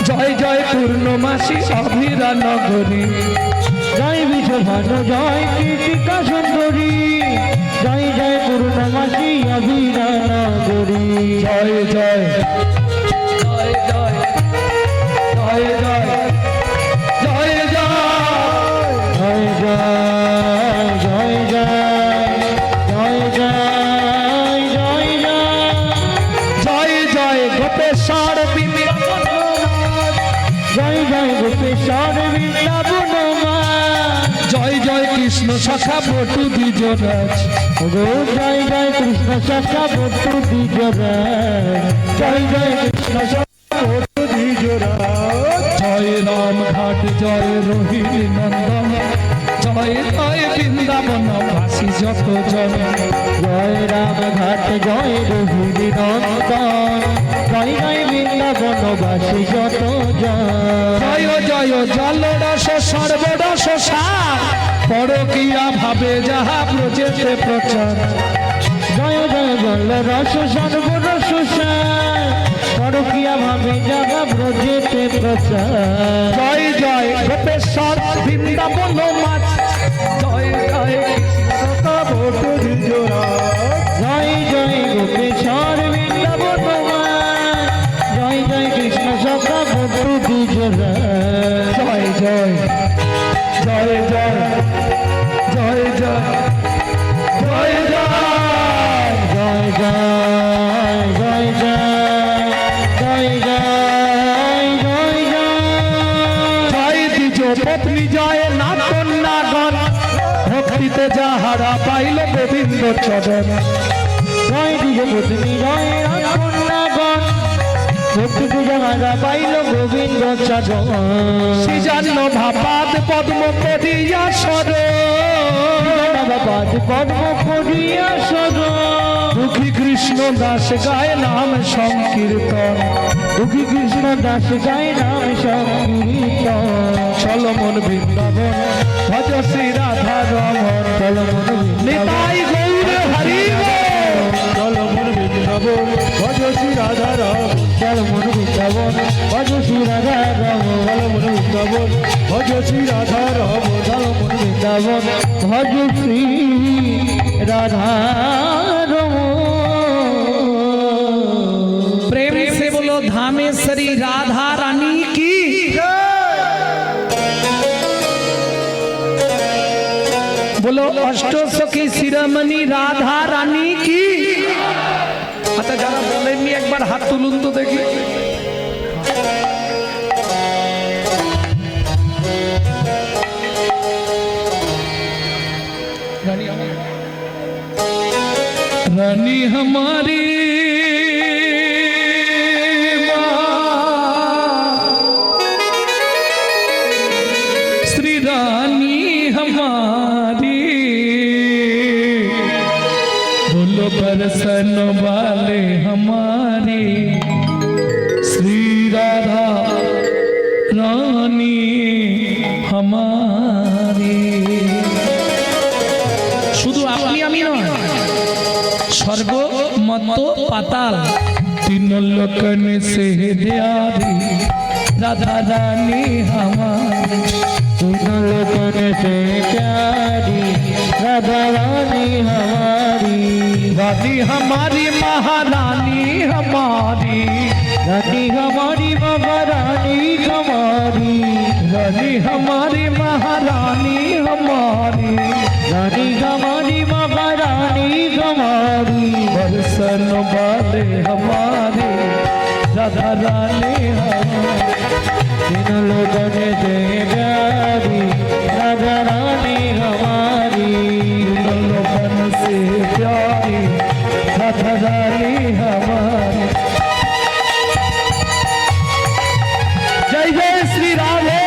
জয় জয় পূর্ণমাসী অভিরা নগরী। জয় বিশ্বভানু জয় কীর্তিকা সুন্দরী, জয় জয় পূর্ণমাসী অবিরা নগরী। জয় জয় জয় জয় জয় জয় জয় জয় জয় জয় জয় জয় জয় জয় জয় জয় গোপেশ্বর বৃন্দাবন, জয় জয় গোপেশ্বর বৃন্দাবন কৃষ্ণ সখা বটু দ্বিজরাজ গো জয় জয় কৃষ্ণ সখা বটু দ্বিজরাজ জয় জয় কৃষ্ণ সখা বটু দ্বিজরাজ জয় রাম ঘাট জয় রোহিণী নন্দন জয় জয় বৃন্দাবন বাসী যত জন জয় রাম ঘাট জয় রঘুবীর নন্দন জয় জয় বৃন্দাবনবাসী যত জয় জয় জলরস সর্বরস সার পরকিয়া ভাবে যাহা ব্রজেতে প্রচার জয় জয় বল রস সর্বরস পরকিয়া ভাবে জাগা ব্রজেতে প্রচার জয় জয় গোপেশ্বর বৃন্দাবন মাছ জয় জয় কৃষ্ণ বটু দ্বিজরাজ জয় জয় গোপেশ্বর বৃন্দাবন জয় জয় কৃষ্ণ সখা বটু দ্বিজরাজ জয় জয় জয় জয় জয় জয় জয় জয় জয় জয় জয় জয় জয় জয় জয় জয় দ্বিজ পত্নী জয় না কন্যাগণ ভক্তিতে যাহারা পাইল গোবিন্দ চরণ জয় দ্বিজপত্নী জয় কন্যাগণ ভক্তিতে যাহারা পাইল গোবিন্দ চরণ শ্রীজান্ন ভাপাদ পদ্ম করিয়া সর পাদ পদ্ম করিয়া সদ দুঃখী কৃষ্ণ দাস গায় নাম সংকীর্তন দুঃখী কৃষ্ণ দাস গায় নাম সংকীর্তন চলমন বৃন্দাবন ভজ শ্রী রাধা রমন চলমন নিতাই গৌর হরি চলমন বৃন্দাবন ভজ শ্রী রাধা রাম চলমন বৃন্দাবন ভজ শ্রী রাধা রাম চলমন বৃন্দাবন ভজ শ্রী রাধা রাম চলমন বৃন্দাবন ভজ শ্রী রাধা রাম प्रेम से बोलो धामेश्वरी राधा रानी की बोलो अष्टसखी शिरोमणि राधा रानी की अच्छा যারা বলেননি একবার হাত তুলুন তো দেখি रानी हमारी श्री रानी हमारी बोलो बरसन वाले हमारी श्री राधा रानी हमारी শুধু আপনি আমি নয় স্বর্গ মত্ত পাতাল तीन लोकन से प्यारी राधा रानी हमारी तीनों लोगों से प्यारी राधा रानी हमारी रानी हमारी महारानी हमारी रानी हमारी महारानी हमारी रानी हमारी महारानी हमारी रानी हमारी महारानी हमारी बरसन वाले हमारे राधा रानी हमारी तीनों लोगों से प्यारी राधा रानी हमारी लोगन से प्यारी राधा रानी हमारी जय जय श्री राधे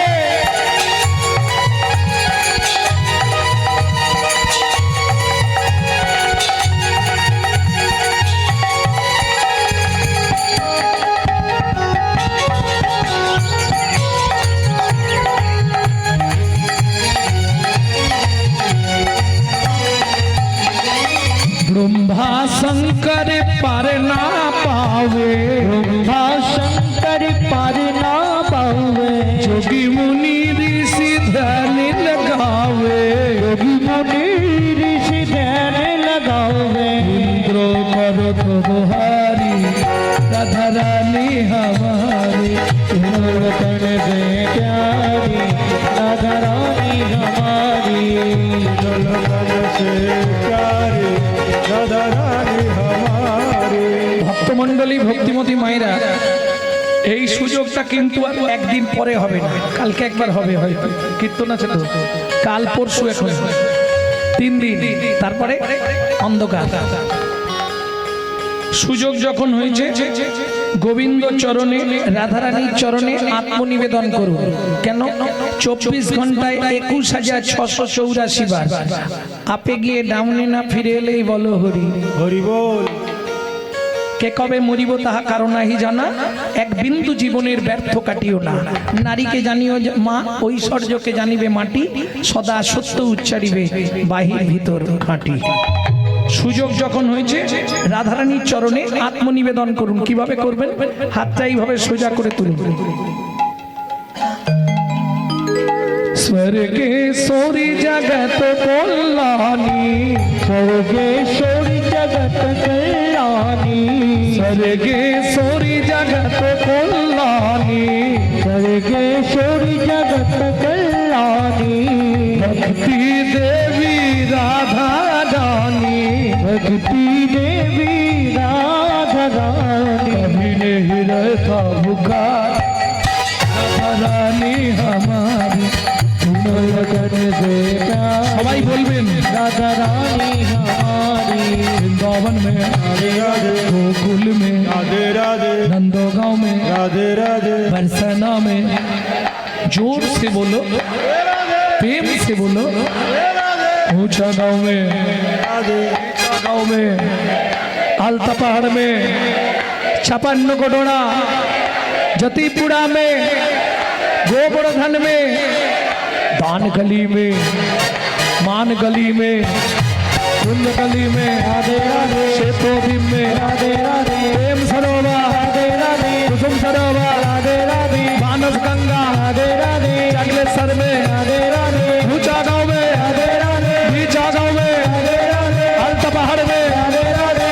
ब्रह्मा शंकर पर ना पावे ब्रह्मा शंकर पार ना पावे जोगी मुनि ऋषि ध्यान लगावे योगी मुनि ऋषि ध्यान लगावे इंद्रो करो तो बुहारी राधा रानी हमारी तीनों लोगों से प्यारी राधा रानी हमारी तीनों लोगों से प्यारी राधा रानी हमारी ভক্তমণ্ডলী ভক্তিমতী মায়েরা এই সুযোগটা কিন্তু আর একদিন পরে হবে না, কালকে একবার হবে হয়তো, কীর্তন আছে তো, কাল পরশু, এখন 3 দিন, তারপরে অন্ধকার। সুযোগ যখন হয়েছে গোবিন্দ চরণে, রাধারানীর চরণে আত্মনিবেদন করুন। কেন? 24 ঘন্টায় 21,684 বার আপে গিয়ে ডাউনে না ফিরে এলেই বলো হরি হরি বল। কে কবে মরিব তাহা কারণ নাহি জানা, এক বিন্দু জীবনের ব্যর্থ কাটিও না। নারীকে জানিও মা, ঐশ্বর্যকে জানিবে মাটি, সদা সত্য উচ্চারিবে বাহির ভিতর খাঁটি। সুযোগ যখন হয়েছে রাধারানীর চরণে আত্মনিবেদন করুন। কিভাবে করবেন? হাতটা এইভাবে সোজা করে তুলুন। স্বর্গেশ্বরী জগৎ কল্যাণী, স্বর্গেশ্বরী জগৎ কল্যাণী, স্বর্গেশ্বরী জগৎ কল্যাণী, স্বর্গেশ্বরী জগৎ কল্যাণী, ভক্তি দেবী রাধা রানী, भक्ति देवी राधा रानी, कभी नहीं रहता भूखा राधा रानी हमारी, सुनो लगन से प्यार, সবাই বলবেন राधा रानी हमारी, वृंदावन में, राधे राधे, गोकुल में, राधे राधे, नंदोगांव में, राधे राधे, बरसाना में। जोर से बोलो, प्रेम से बोलो। ऊंचा गांव में, राधे गांव में, आलता पहाड़ में, 56 कोटोड़ा, जतीपुरा में, गोवर्धन में, दान गली में, मान गली में, कुंद गली में, राधे राधे, शेतोबीम में, राधे राधे, प्रेम सरोवर, राधे राधे, कुसुम सरोवर, राधे राधे, मानस गंगा, राधे राधे, जगलेश्वर में, राधे राधे, ऊंचा गांव में, राधे राधे, नीचा गांव में, राधे राधे, आलता पहाड़ में, राधे राधे,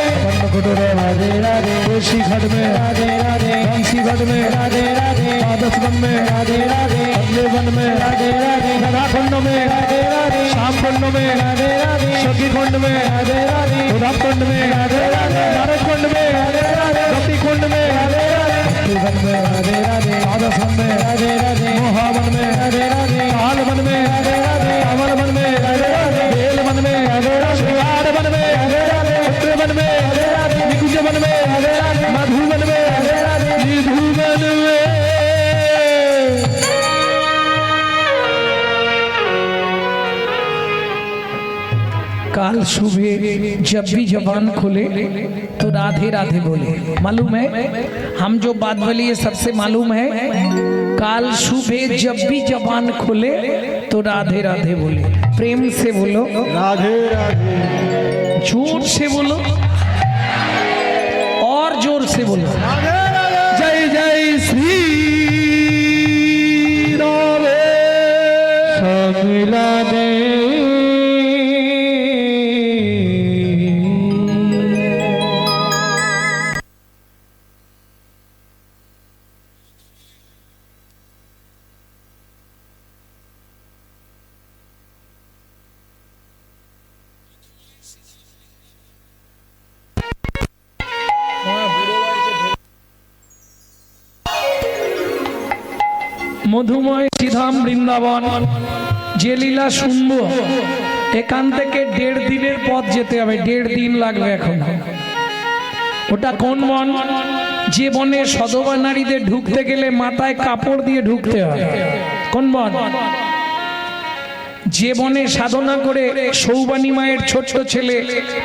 राधे राधे, कोशी घाट में, राधे राधे, बंसी घाट में, राधे राधे, द्वादश वन में, राधे राधे, अगले वन में, राधे राधे, गधा कुंड में, राधे राधे, श्याम कुंड में, राधे राधे, सखी कुंड में, राधे राधे, उधम कुंड में, राधे राधे, नारद कुंड में, राधे राधे, गति कुंड में, राधे राधे, वन में, राधे राधे, द्वादश वन में, राधे राधे, मोहावन में, राधे राधे, काल वन में, राधे राधे, कांवर वन में, राधे राधे, बेल वन में, राधे राधे, शिवाड़ वन में, राधे राधे, उत्तर वन में, राधे राधे, निकुंज वन में, राधे राधे, मधुवन में, राधे राधे, निधुवन में। काल सुबह जब भी जबान खोले तो राधे राधे बोले। मालूम है हम जो बात बोली ये सबसे मालूम है। काल सुबह जब भी जबान खोले तो राधे राधे बोले। प्रेम से बोलो, राधे राधे, जोर से बोलो और जोर से बोलो। जय जय श्री राधे। मिला दे মধুময় শ্রীধাম বৃন্দাবন যে লীলা শুনবো এখান থেকে 1.5 দিনের পথ যেতে হবে। 1.5 দিন লাগবে। এখন ওটা কোন বন? যে বনে সধবা নারীদের ঢুকতে গেলে মাথায় কাপড় দিয়ে ঢুকতে হয়। কোন বন? যে বনে সাধনা করে সৌবানী মায়ের ছোট্ট ছেলে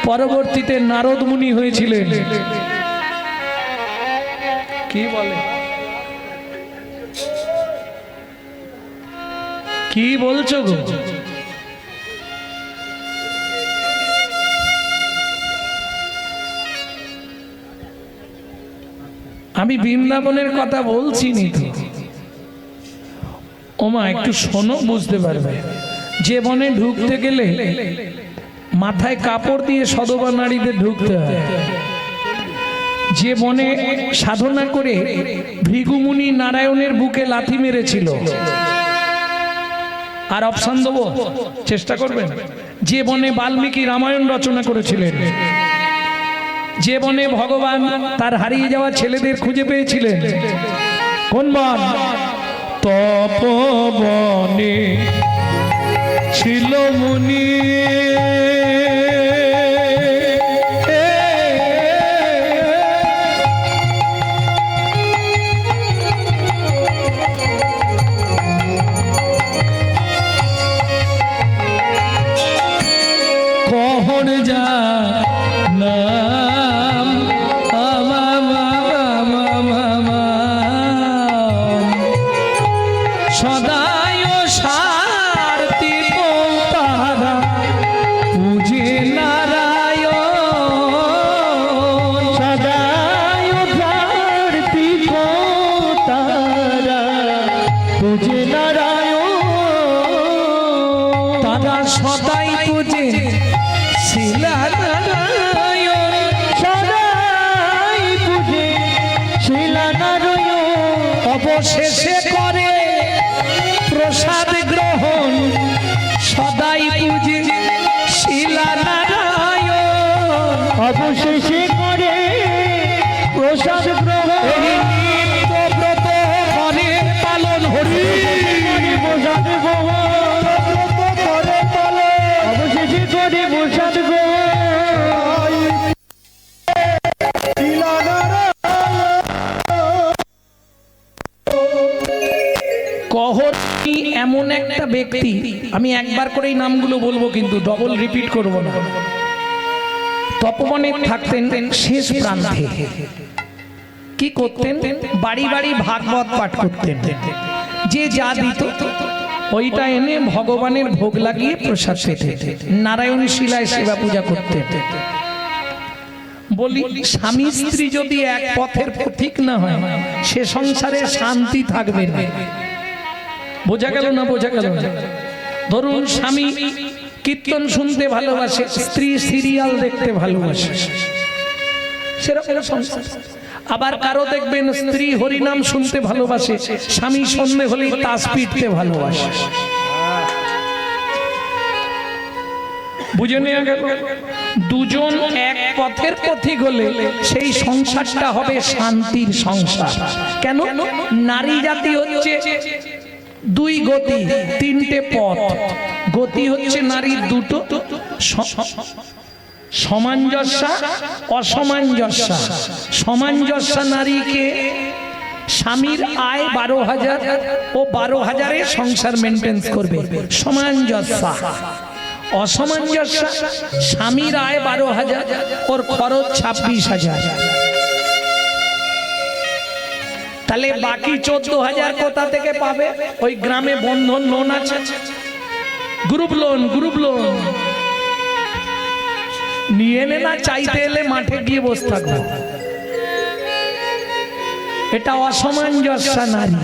পরবর্তীতে নারদ মুনি হয়েছিলেন। কি বলে? কি বলছো গো? আমি বৃন্দাবনের কথা বলছি নি তো। ওমা একটু শোনো, বুঝতে পারবে। যে বনে ঢুকতে গেলে মাথায় কাপড় দিয়ে সধবা নারীদের ঢুকতে হয়। যে বনে সাধনা করে ভৃগুমুনি নারায়ণের বুকে লাথি মেরেছিল। আর অপশন দেবো, চেষ্টা করবেন। যে বনে বাল্মীকি রামায়ণ রচনা করেছিলেন। যে বনে ভগবান তার হারিয়ে যাওয়া ছেলেদের খুঁজে পেয়েছিলেন। কোন বন? তপবনে ছিল মুনি, কহন যা নাম সদায় সারতি তারা পূজে নারায়ণ, সদায় ভারতী তারা পূজে নারায়ণ, তারা সদাই পূজে শিলা নারায়ণ, সদাই পূজে শিলা নারায়ণ, অবশেষে করে প্রসাদ গ্রহণ, সদাই পূজে শিলা নারায়ণ, অবশেষে করে প্রসাদ গ্রহণ, নিত্য ব্রত করে পালন হরি, প্রসাদ গ্রহণ করে পালন, অবশেষে করে প্রসাদ গ্রহণ, শিলা কহরী এমন একটা ব্যক্তি, আমি একবার করেই নামগুলো বলবো কিন্তু ডবল রিপিট করব না। তপবনে থাকতেন শেষ প্রান্তে। কি করতেন? বাড়ি বাড়ি ভাগবত পাঠ করতেন। যে যা দিত ওইটা এনে ভগবানের ভোগ লাগিয়ে প্রসাদ পেতেন। নারায়ণ শিলায় সেবা পূজা করতেন। বলি, স্বামী স্ত্রী যদি এক পথের পথিক না হয়, সে সংসারে শান্তি থাকবে না। বোঝা গেল না? বোঝা গেল না? ধরুন স্বামী কীর্তন শুনতে ভালোবাসে, স্ত্রী সিরিয়াল দেখতে ভালোবাসে, সেরকম সংসার। আবার কারো দেখবেন স্ত্রী হরিনাম শুনতে ভালোবাসে, স্বামী সন্ধ্যে হলেই তাস পিটতে ভালোবাসে। বুঝে নেওয়া গেল? দুজন এক পথের পথিক হলে সেই সংসারটা হবে শান্তির সংসার। কেন? নারী জাতি হচ্ছে দুই গতি, তিনটে পথ। গতি হচ্ছে নারীর দুটো, সামঞ্জস্যা, অসামঞ্জস্যা। সামঞ্জস্যা নারীকে স্বামীর আয় 12,000 ও 12,000-এ সংসার মেনটেন্স করবে, সামঞ্জস্যা। অসামঞ্জস্যা, স্বামীর আয় 12,000, ওর খরচ 26,000। তাহলে বাকি 14,000 কোথা থেকে পাবে? ওই গ্রামে বন্ধন লোন আছে, গ্রুপ লোন, গ্রুপ লোন নিয়ে নে না, চাইতে এলে মাঠে গিয়ে বসে থাকবে। এটা অসামঞ্জস্য নারী।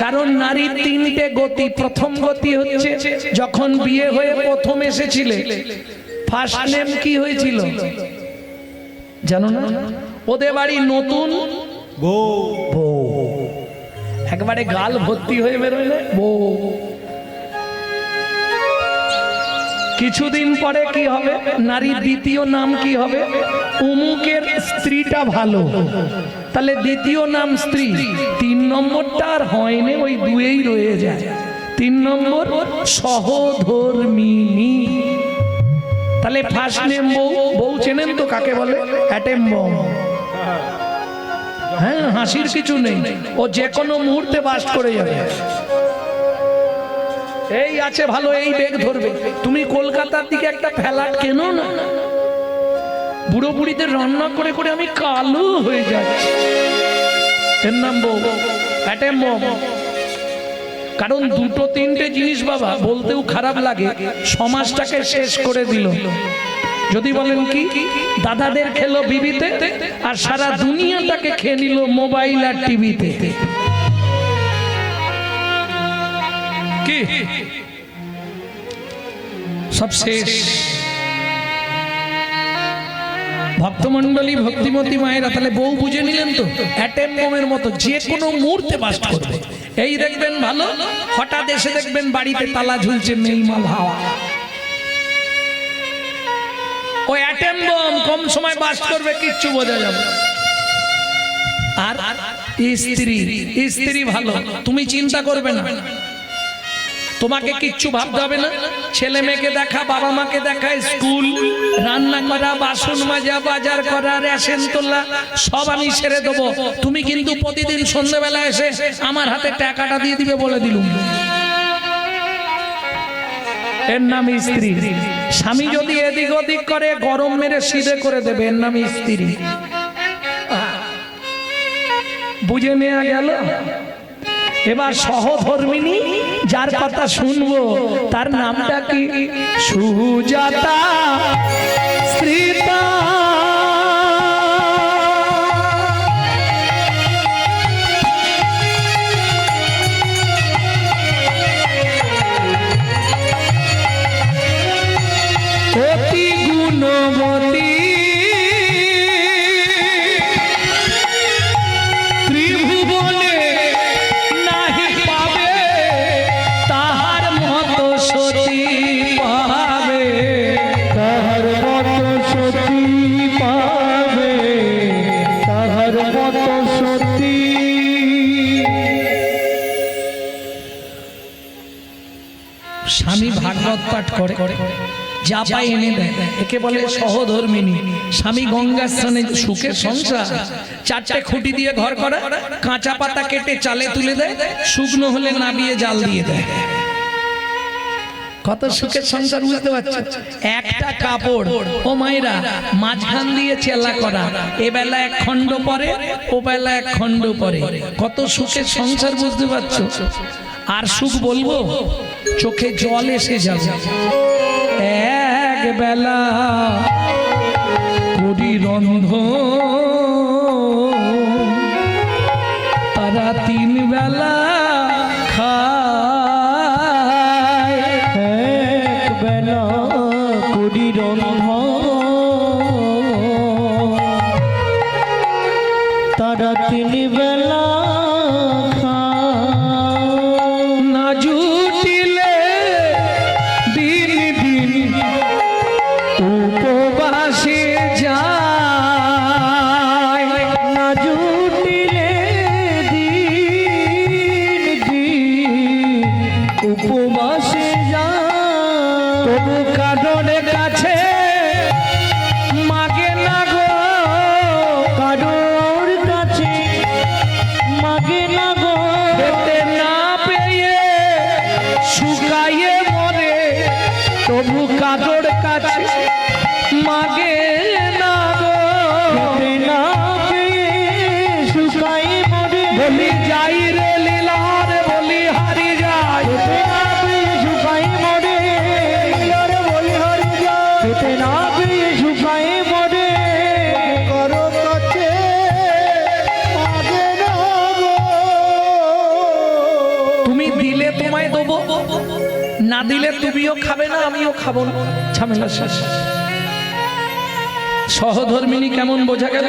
কারণ নারীর তিনটে গতি। প্রথম গতি হচ্ছে যখন বিয়ে হয়ে প্রথম এসেছিলে, ফার্স্ট নেম কি হয়েছিল জানো না? ওদের বাড়ি নতুন বউ, একবারে গাল ভর্তি হয়ে বেরোলে বউ। কিছুদিন পরে কি হবে? নারীর দ্বিতীয় নাম কি হবে? উমুকের স্ত্রীটা ভালো, তাহলে দ্বিতীয় নাম স্ত্রী। 3 নম্বরটা আর হয়নি, ওই দুয়েই রয়ে যায়। 3 নম্বর সহধর্মিনী। তাহলে ফার্স্ট নেম বউ। বউ চেনেন তো কাকে বলে? Atom bomb. হ্যাঁ, হাসির কিছু নেই, ও যে কোনো মুহূর্তে বাস্ট করে যাবে। এই আছে ভালো, এই বেগ ধরবে। তুমি কলকাতার দিকে একটা ফ্ল্যাট কেনো না, বুড়ো বুড়িদের রান্না করে করে আমি কালো হয়ে যাচ্ছি, এর নাম বউ, অ্যাটেম বম। কারণ দুটো তিনটে জিনিস বাবা বলতেও খারাপ লাগে, সমাজটাকে শেষ করে দিল। যদি বলেন কি, দাদাদের খেলো বিবিতে, আর সারা দুনিয়াটাকে খেয়ে নিল মোবাইল আর টিভিতে। কি সব শেষ। ভক্তমন্ডলী, ভক্তিমতী মায়েরা, তাহলে বউ বুঝে নিলেন তো? অ্যাটেম বোমের মতো যে কোনো মুহূর্তে বাস্ট করবে। এই দেখবেন ভালো, হঠাৎ এসে দেখবেন বাড়িতে তালা ঝুলছে, নেই মাল হাওয়া। ওই অ্যাটেম বোম কম সময় বাস্ট করবে, কিচ্ছু বোঝা যাবে। আর স্ত্রী, স্ত্রী ভালো, তুমি চিন্তা করবে না, তোমাকে কিচ্ছু ভাবতে হবে না। ছেলে মেয়েকে দেখা, বাবা মাকে দেখা, স্কুল, রান্না করা, বাসন মাজা, বাজার করা, রেশন তোলা সব আমি সেরে দেবো। তুমি কিন্তু প্রতিদিন সন্ধ্যাবেলা এসে আমার হাতে টাকাটা দিয়ে দিবে বলে দিলুম। এর নাম স্ত্রী। স্বামী যদি এদিক ওদিক করে গরম মেরে সিধে করে দেবে, এর নাম স্ত্রী। বুঝে নেওয়া গেল। এবার সহধর্মিনী যার কথা শুনবো তার নামটা কি? সুজাতা স্ত্রীতা। অতি গুণবতী ত্রিভুবনে নাহি পাবে তাহার মতো সতী পাবে, তাহার মতো সতী পাবে, তাহার মতো সতী। স্বামী ভাগবত পাঠ করে, যা পায় এনে দেয়, একে বলে সহধর্মিনী। স্বামী গঙ্গা স্নানে, সুখের সংসার। চারটে খুঁটি দিয়ে ঘর করা, কাঁচা পাতা কেটে চালে তুলে দেয়, শুকনো হলে নাবিয়ে জাল দিয়ে দেয়। কত সুখের সংসার, বুঝতে পারছো? একটা কাপড় ও মায়েরা মাঝখান দিয়ে চেলা করা, এ বেলা এক খণ্ড পরে, ও বেলা এক খণ্ড পরে। কত সুখের সংসার, বুঝতে পারছো? আর সুখ বলবো, চোখে জল এসে যাবে। এক বেলা করি রন্ধন, তারা তিন বেলা খায়। এক বেলা করি রন্ধন, তারা তিন বেলা খায়। না জুটিলে দিন দিন উপবাসে যায়, না জুটিলে দিন দিন উপবাসে যায়। তবু কারণের কাছে মাগে না গো, কারোর কাছে মাগে না গো, খেতে না পেয়ে শুকাইয়ে মরে। তবু কারোর কাছে মাগে না গো, খেতে না পেয়ে শুকাই মরে। বলি যাই রে লীলার, বলি হারি যাই। খেতে না পেয়ে শুকাই মরে, আর বলি হারি যায়। খেতে না পেয়ে শুকাই মরে, কারো কাছে মাগে না গো। তুমি দিলে তোমায় দেবো, না দিলে তুমিও খাবে না, আমিও খাবো না, ঝামেলা শেষ। সহধর্মিনী কেমন বোঝা গেল?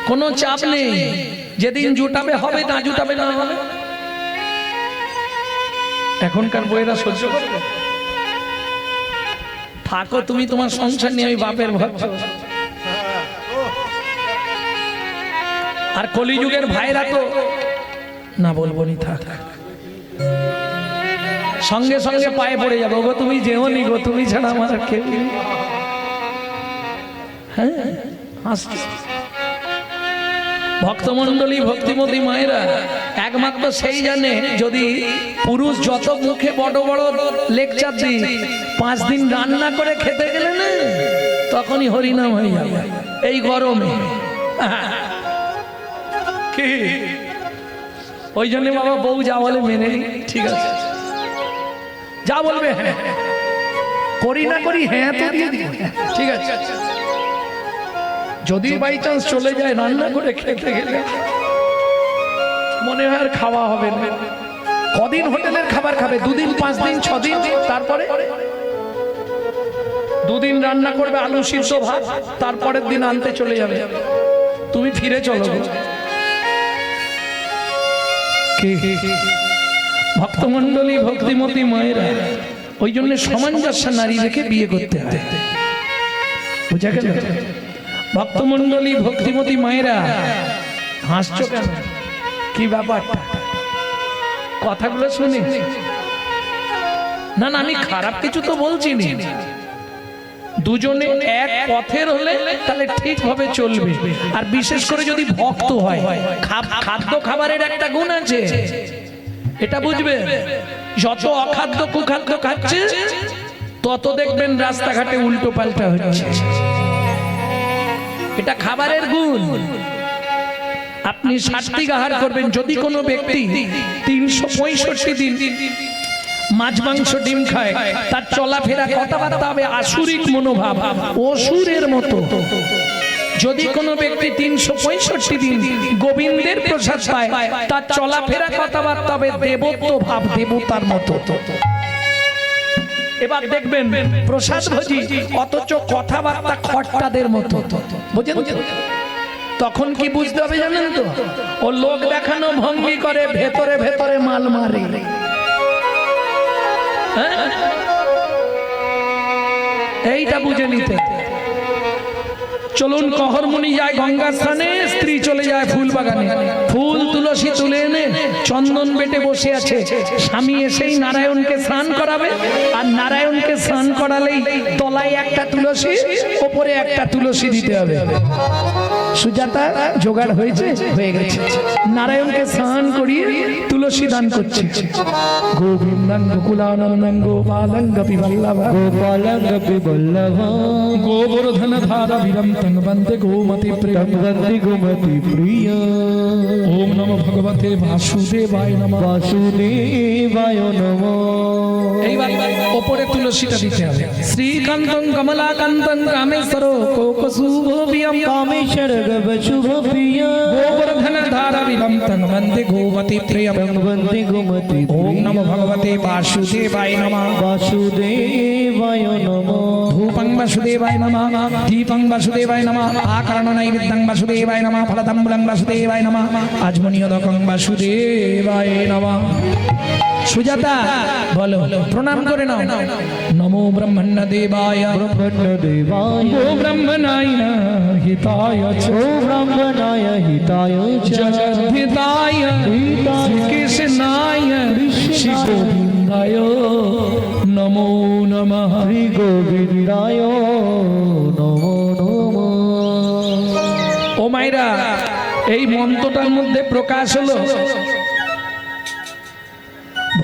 কোনো চাপ নেই, যেদিন জুটাবে হবে, না জুটাবে না হবে। এখনকার বইয়েরা সহ্য করবে? থাকো তুমি তোমার সংসার নিয়ে, আমি বাপের ভক্ত। আর কলিযুগের ভাইরা তো না বলবো নি, থাক। সঙ্গে সঙ্গে পায়ে পড়ে যাবো, গো তুমি যেও নি গো, তুমি ছাড়া আমার আর কেউ নেই। হ্যাঁ, আসছে ভক্তমণ্ডলী, ভক্তিমতী মায়েরা একমাত্র সেই জানে, যদি পুরুষ যত মুখে বড় বড় লেকচার দিই, 5 দিন রান্না করে খেতে গেলে না, তখনই হরিনাম হয়ে যাবে এই গরমে। কি ওই জন্য বাবা বউ যা বলে মেনে নি, ঠিক আছে, যা বলবে হ্যাঁ, করি না করি হ্যাঁ তো দিয়ে দিই, ঠিক আছে। যদি বাই চান্স চলে যায় রান্না করে খেতে গেলে, মনে হয় আর খাওয়া হবে না। কদিন হোটেলের খাবার খাবে? 2 দিন, 5 দিন, 6 দিন, তারপরে 2 দিন রান্না করবে আলু সিদ্ধ ভাত, তারপরের দিন আনতে চলে যাবে। তুমি ফিরে চলো। ভক্তমণ্ডলী, ভক্তিমতী মায়েরা, ওই জন্য সামঞ্জস্য নারী রেখে বিয়ে করতে হয়, বুঝা গেল? ভক্তমণ্ডলী, ভক্তিমতী মায়েরা, হাসছো কেন? কি ব্যাপারটা? কথাগুলো শুনি না না, আমি খারাপ কিছু তো বলছি না। দুজনে এক পথের হলে তাহলে ঠিকভাবে চলবে। আর বিশেষ করে যদি ভক্ত হয়, খাদ্য খাবারের একটা গুণ আছে, এটা বুঝবে। যত অখাদ্য কুখাদ্য খাচ্ছে তত দেখবেন রাস্তাঘাটে উল্টো পাল্টা হচ্ছে। এটা খাবারের গুণ। আপনি সাত্বিক আহার করবেন। যদি কোনো ব্যক্তি 365 দিন মাছ মাংস ডিম খায়, তার চলাফেরা কথাবার্তা হবে আসুরিক মনোভাব, অসুরের মতো। যদি কোনো ব্যক্তি 365 দিন গোবিন্দের প্রসাদ পায়, তার চলাফেরা কথাবার্তা হবে দেবত্ব ভাব, দেবতার মতো। এবার দেখবেন প্রসাদ ভোজি অথচ কথাবার্তা খট্টাদের মতো। বুঝেন? তখন কি বুঝতে হবে জানেন তো? ও লোক দেখানো ভঙ্গি করে, ভেতরে ভেতরে মাল মারে। এইটা বুঝে নিতে। চলুন, কহরমুনি যায় গঙ্গা স্নানে, স্ত্রী চলে যায় ফুল বাগানে। ফুল তুলসী তুলে এনে চন্দন বেটে বসে আছে। স্বামী এসেই নারায়ণকে স্নান করাবে, আর নারায়ণকে স্নান করালেই তলায় একটা তুলসী, ওপরে একটা তুলসী দিতে হবে। সুজাতা জোগাড় হয়েছে, হয়ে গেছে। নারায়ণকে স্নান করিয়ে তুলসী দান করছে। গোবিন্দং গোকুলানন্দং গোপালং গোপী বল্লভা, গোপালং গোপী বল্লভা, গোবর্ধন ধারা বিরন্তং বন্দে গোমতি প্রিয়ং, বন্দে গোমতি প্রিয়া। ওম নমো ভগবতে বাসুদেবায় নমঃ, বাসুদেবায় নমঃ। এইবার ওপরে তুলসীটা দিতে হবে। শ্রীকান্তং কমলাকান্তং কামেশ্বর কোকশুভবিয়ং, কামেশ্বর গব শুভ প্রিয়া, গোবর্ধন ধারা বিরন্তং বন্দে গোমতি প্রিয়ং, বন্দে গোমতি প্রিয়া। ওম নমো ভগবতে বাসুদেবায় নমঃ, বাসুদেবায় নমঃ। ধূপং বাসুদেবায় নমঃ, দীপং বাসুদেবায় নমঃ, আকারণ নৈবেদ্যং বাসুদেবায় নমঃ, ফলতাম্বুলং বাসুদেবায় নমঃ, আজমনীয়দকং বাসুদেবায় নমঃ। সুজাতা বলো, প্রণাম করে নাও। নমো ব্রহ্মণ্য দেবায়, ব্রহ্মণ্য দেবায়, ও ব্রহ্মণায় হিতায় চ, ও ব্রাহ্মণায় হিতায় চ, জগদ্ধিতায় শ্রীকৃষ্ণায় শ্রী গোবিন্দায় নমো নমঃ। শ্রী গোবিন্দায় নমো নমঃ। ও মাইরা, এই মন্ত্রটার মধ্যে প্রকাশ হলো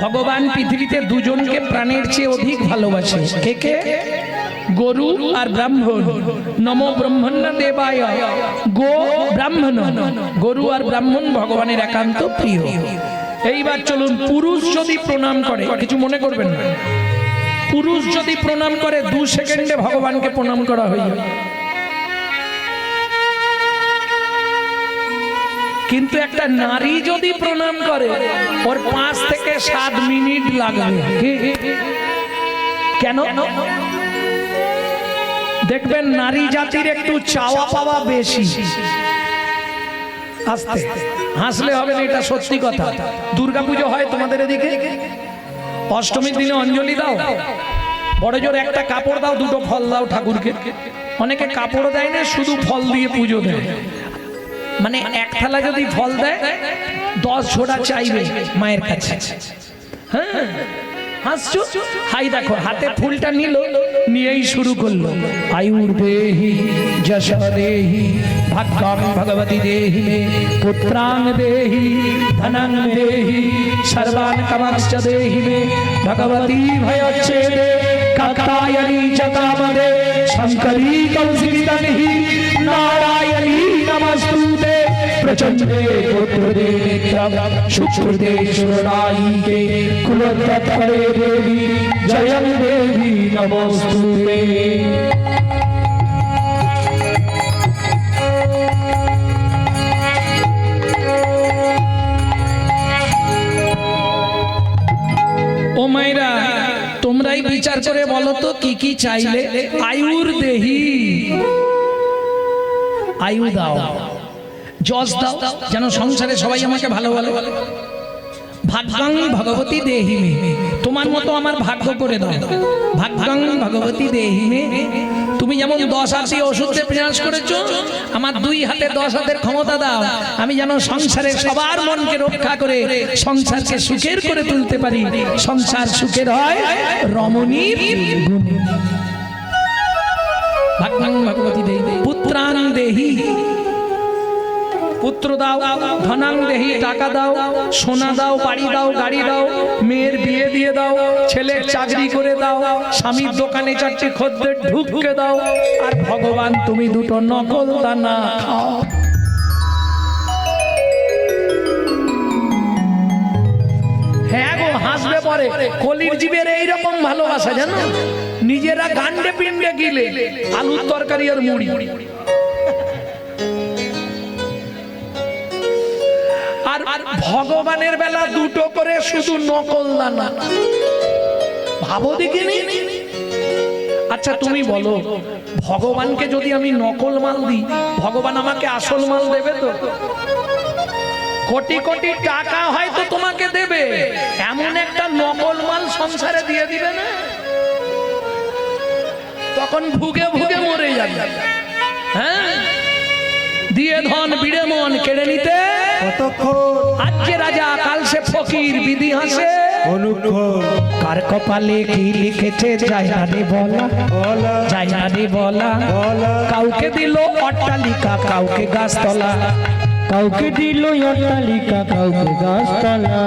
ভগবান পৃথিবীতে দুজনকে প্রাণের চেয়ে অধিক ভালোবাসে। কে কে? গরু আর ব্রাহ্মণ। নমো ব্রহ্মণ্য দেবায়, গো ব্রাহ্মণ, গরু আর ব্রাহ্মণ ভগবানের একান্ত প্রিয়। এইবার চলুন, পুরুষ যদি প্রণাম করে, কিছু মনে করবেন না, পুরুষ যদি প্রণাম করে 2 সেকেন্ডে ভগবানকে প্রণাম করা হয়ে যাবে। কিন্তু একটা নারী যদি প্রণাম করে, ওর 5 থেকে 7 মিনিট লাগবে। কেন? দেখবেন নারী জাতির একটু চাওয়া পাওয়া বেশি। আস্তে হাসলে হবে না, এটা সত্যি কথা। দুর্গাপুজো হয় তোমাদের এদিকে, অষ্টমীর দিনে অঞ্জলি দাও, বড় জোর একটা কাপড় দাও, 2টো ফল দাও ঠাকুরকে। অনেকে কাপড় দেয় না, শুধু ফল দিয়ে পুজো দেয়। মানে এক থালা যদি ফল দেয় 10 ঝোড়া চাইবে মায়ের কাছে। হ্যাঁ, হাসছো? হাই দেখো, হাতে ফুলটা নিল, নিয়েই শুরু করলো। আয়ুর্দেহি যশো দেহি ভাগ্যং ভগবতী দেহি মে, পুত্রাং দেহি ধনং দেহি সর্বান কামাংশ্চ দেহি মে, ভগবতী ভয়চ্ছেদে কাত্যায়নী চ কামদে, শঙ্করী কৌশিকিতনহি নারায়ণী নমস্তুতে, প্রচণ্ডে পুত্রদে নেত্রং শুক্রদে সুরনায়িকে, কুলোত্তরে দেবী জয়ং দেবী নমস্তুতে। ও মাইরা, তোমরাই বিচার করে বলো তো কি কি চাইলে? আয়ুর দেহি, আয়ু দাও, যশ দাও, যেন সংসারে সবাই আমাকে ভালো বলে। ভাগ্যাং ভগবতী দেহি মে, তোমার মতো আমার ভাগ্য করে দাও। ভাগ্যাং ভগবতী দেহি মে, তুমি যেমন 10 হাতে ওষুধে প্রয়াস করেছো, আমার 2 হাতে 10 হাতের ক্ষমতা দাও, আমি যেন সংসারে সবার মনকে রক্ষা করে সংসারকে সুখের করে তুলতে পারি। সংসার সুখের হয় রমণীর গুণে। ভাগ্যাং ভগবতী দেহি, পুত্রাং দেহি, পুত্র দাও, ধনাং দেহি, টাকা দাও, সোনা দাও, বাড়ি দাও, গাড়ি দাও, মেয়ের বিয়ে দিয়ে দাও, ছেলের চাকরি করে দাও, স্বামীর দোকানে 4টে খদ্দের ঢুককে দাও, আর ভগবান তুমি 2টো নকল দানা খাও। হ্যাঁ গো, হাসবে পরে। কলির জীবের এইরকম ভালোবাসা জানো, নিজেরা গান্ডে পিন্ডে গিলে আলুর তরকারি আর মুড়ি। আর ভগবানের বেলা 2টো করে শুধু নকল দানা। ভাবো দেখিনি। আচ্ছা তুমি বলো, ভগবানকে যদি আমি নকল মাল দিই, ভগবান আমাকে আসল মাল দেবে তো? কোটি কোটি টাকা হয়তো তোমাকে দেবে, এমন একটা নকল মাল সংসারে দিয়ে দিবে না, তখন ভুগে ভুগে মরে যাবে। হ্যাঁ, দিয়ে ধন বিড়ে মন কেড়ে নিতে আজকে রাজা কাল সে ফকির, বিধি হাসে অনুক্ষণ। কার কপালে কি লিখেছে যায় না রে বলা, যায় না রে বলা। কাউকে দিল অট্টালিকা, কাউকে গাছতলা, কাউকে দিল অট্টালিকা, কাউকে গাছতলা।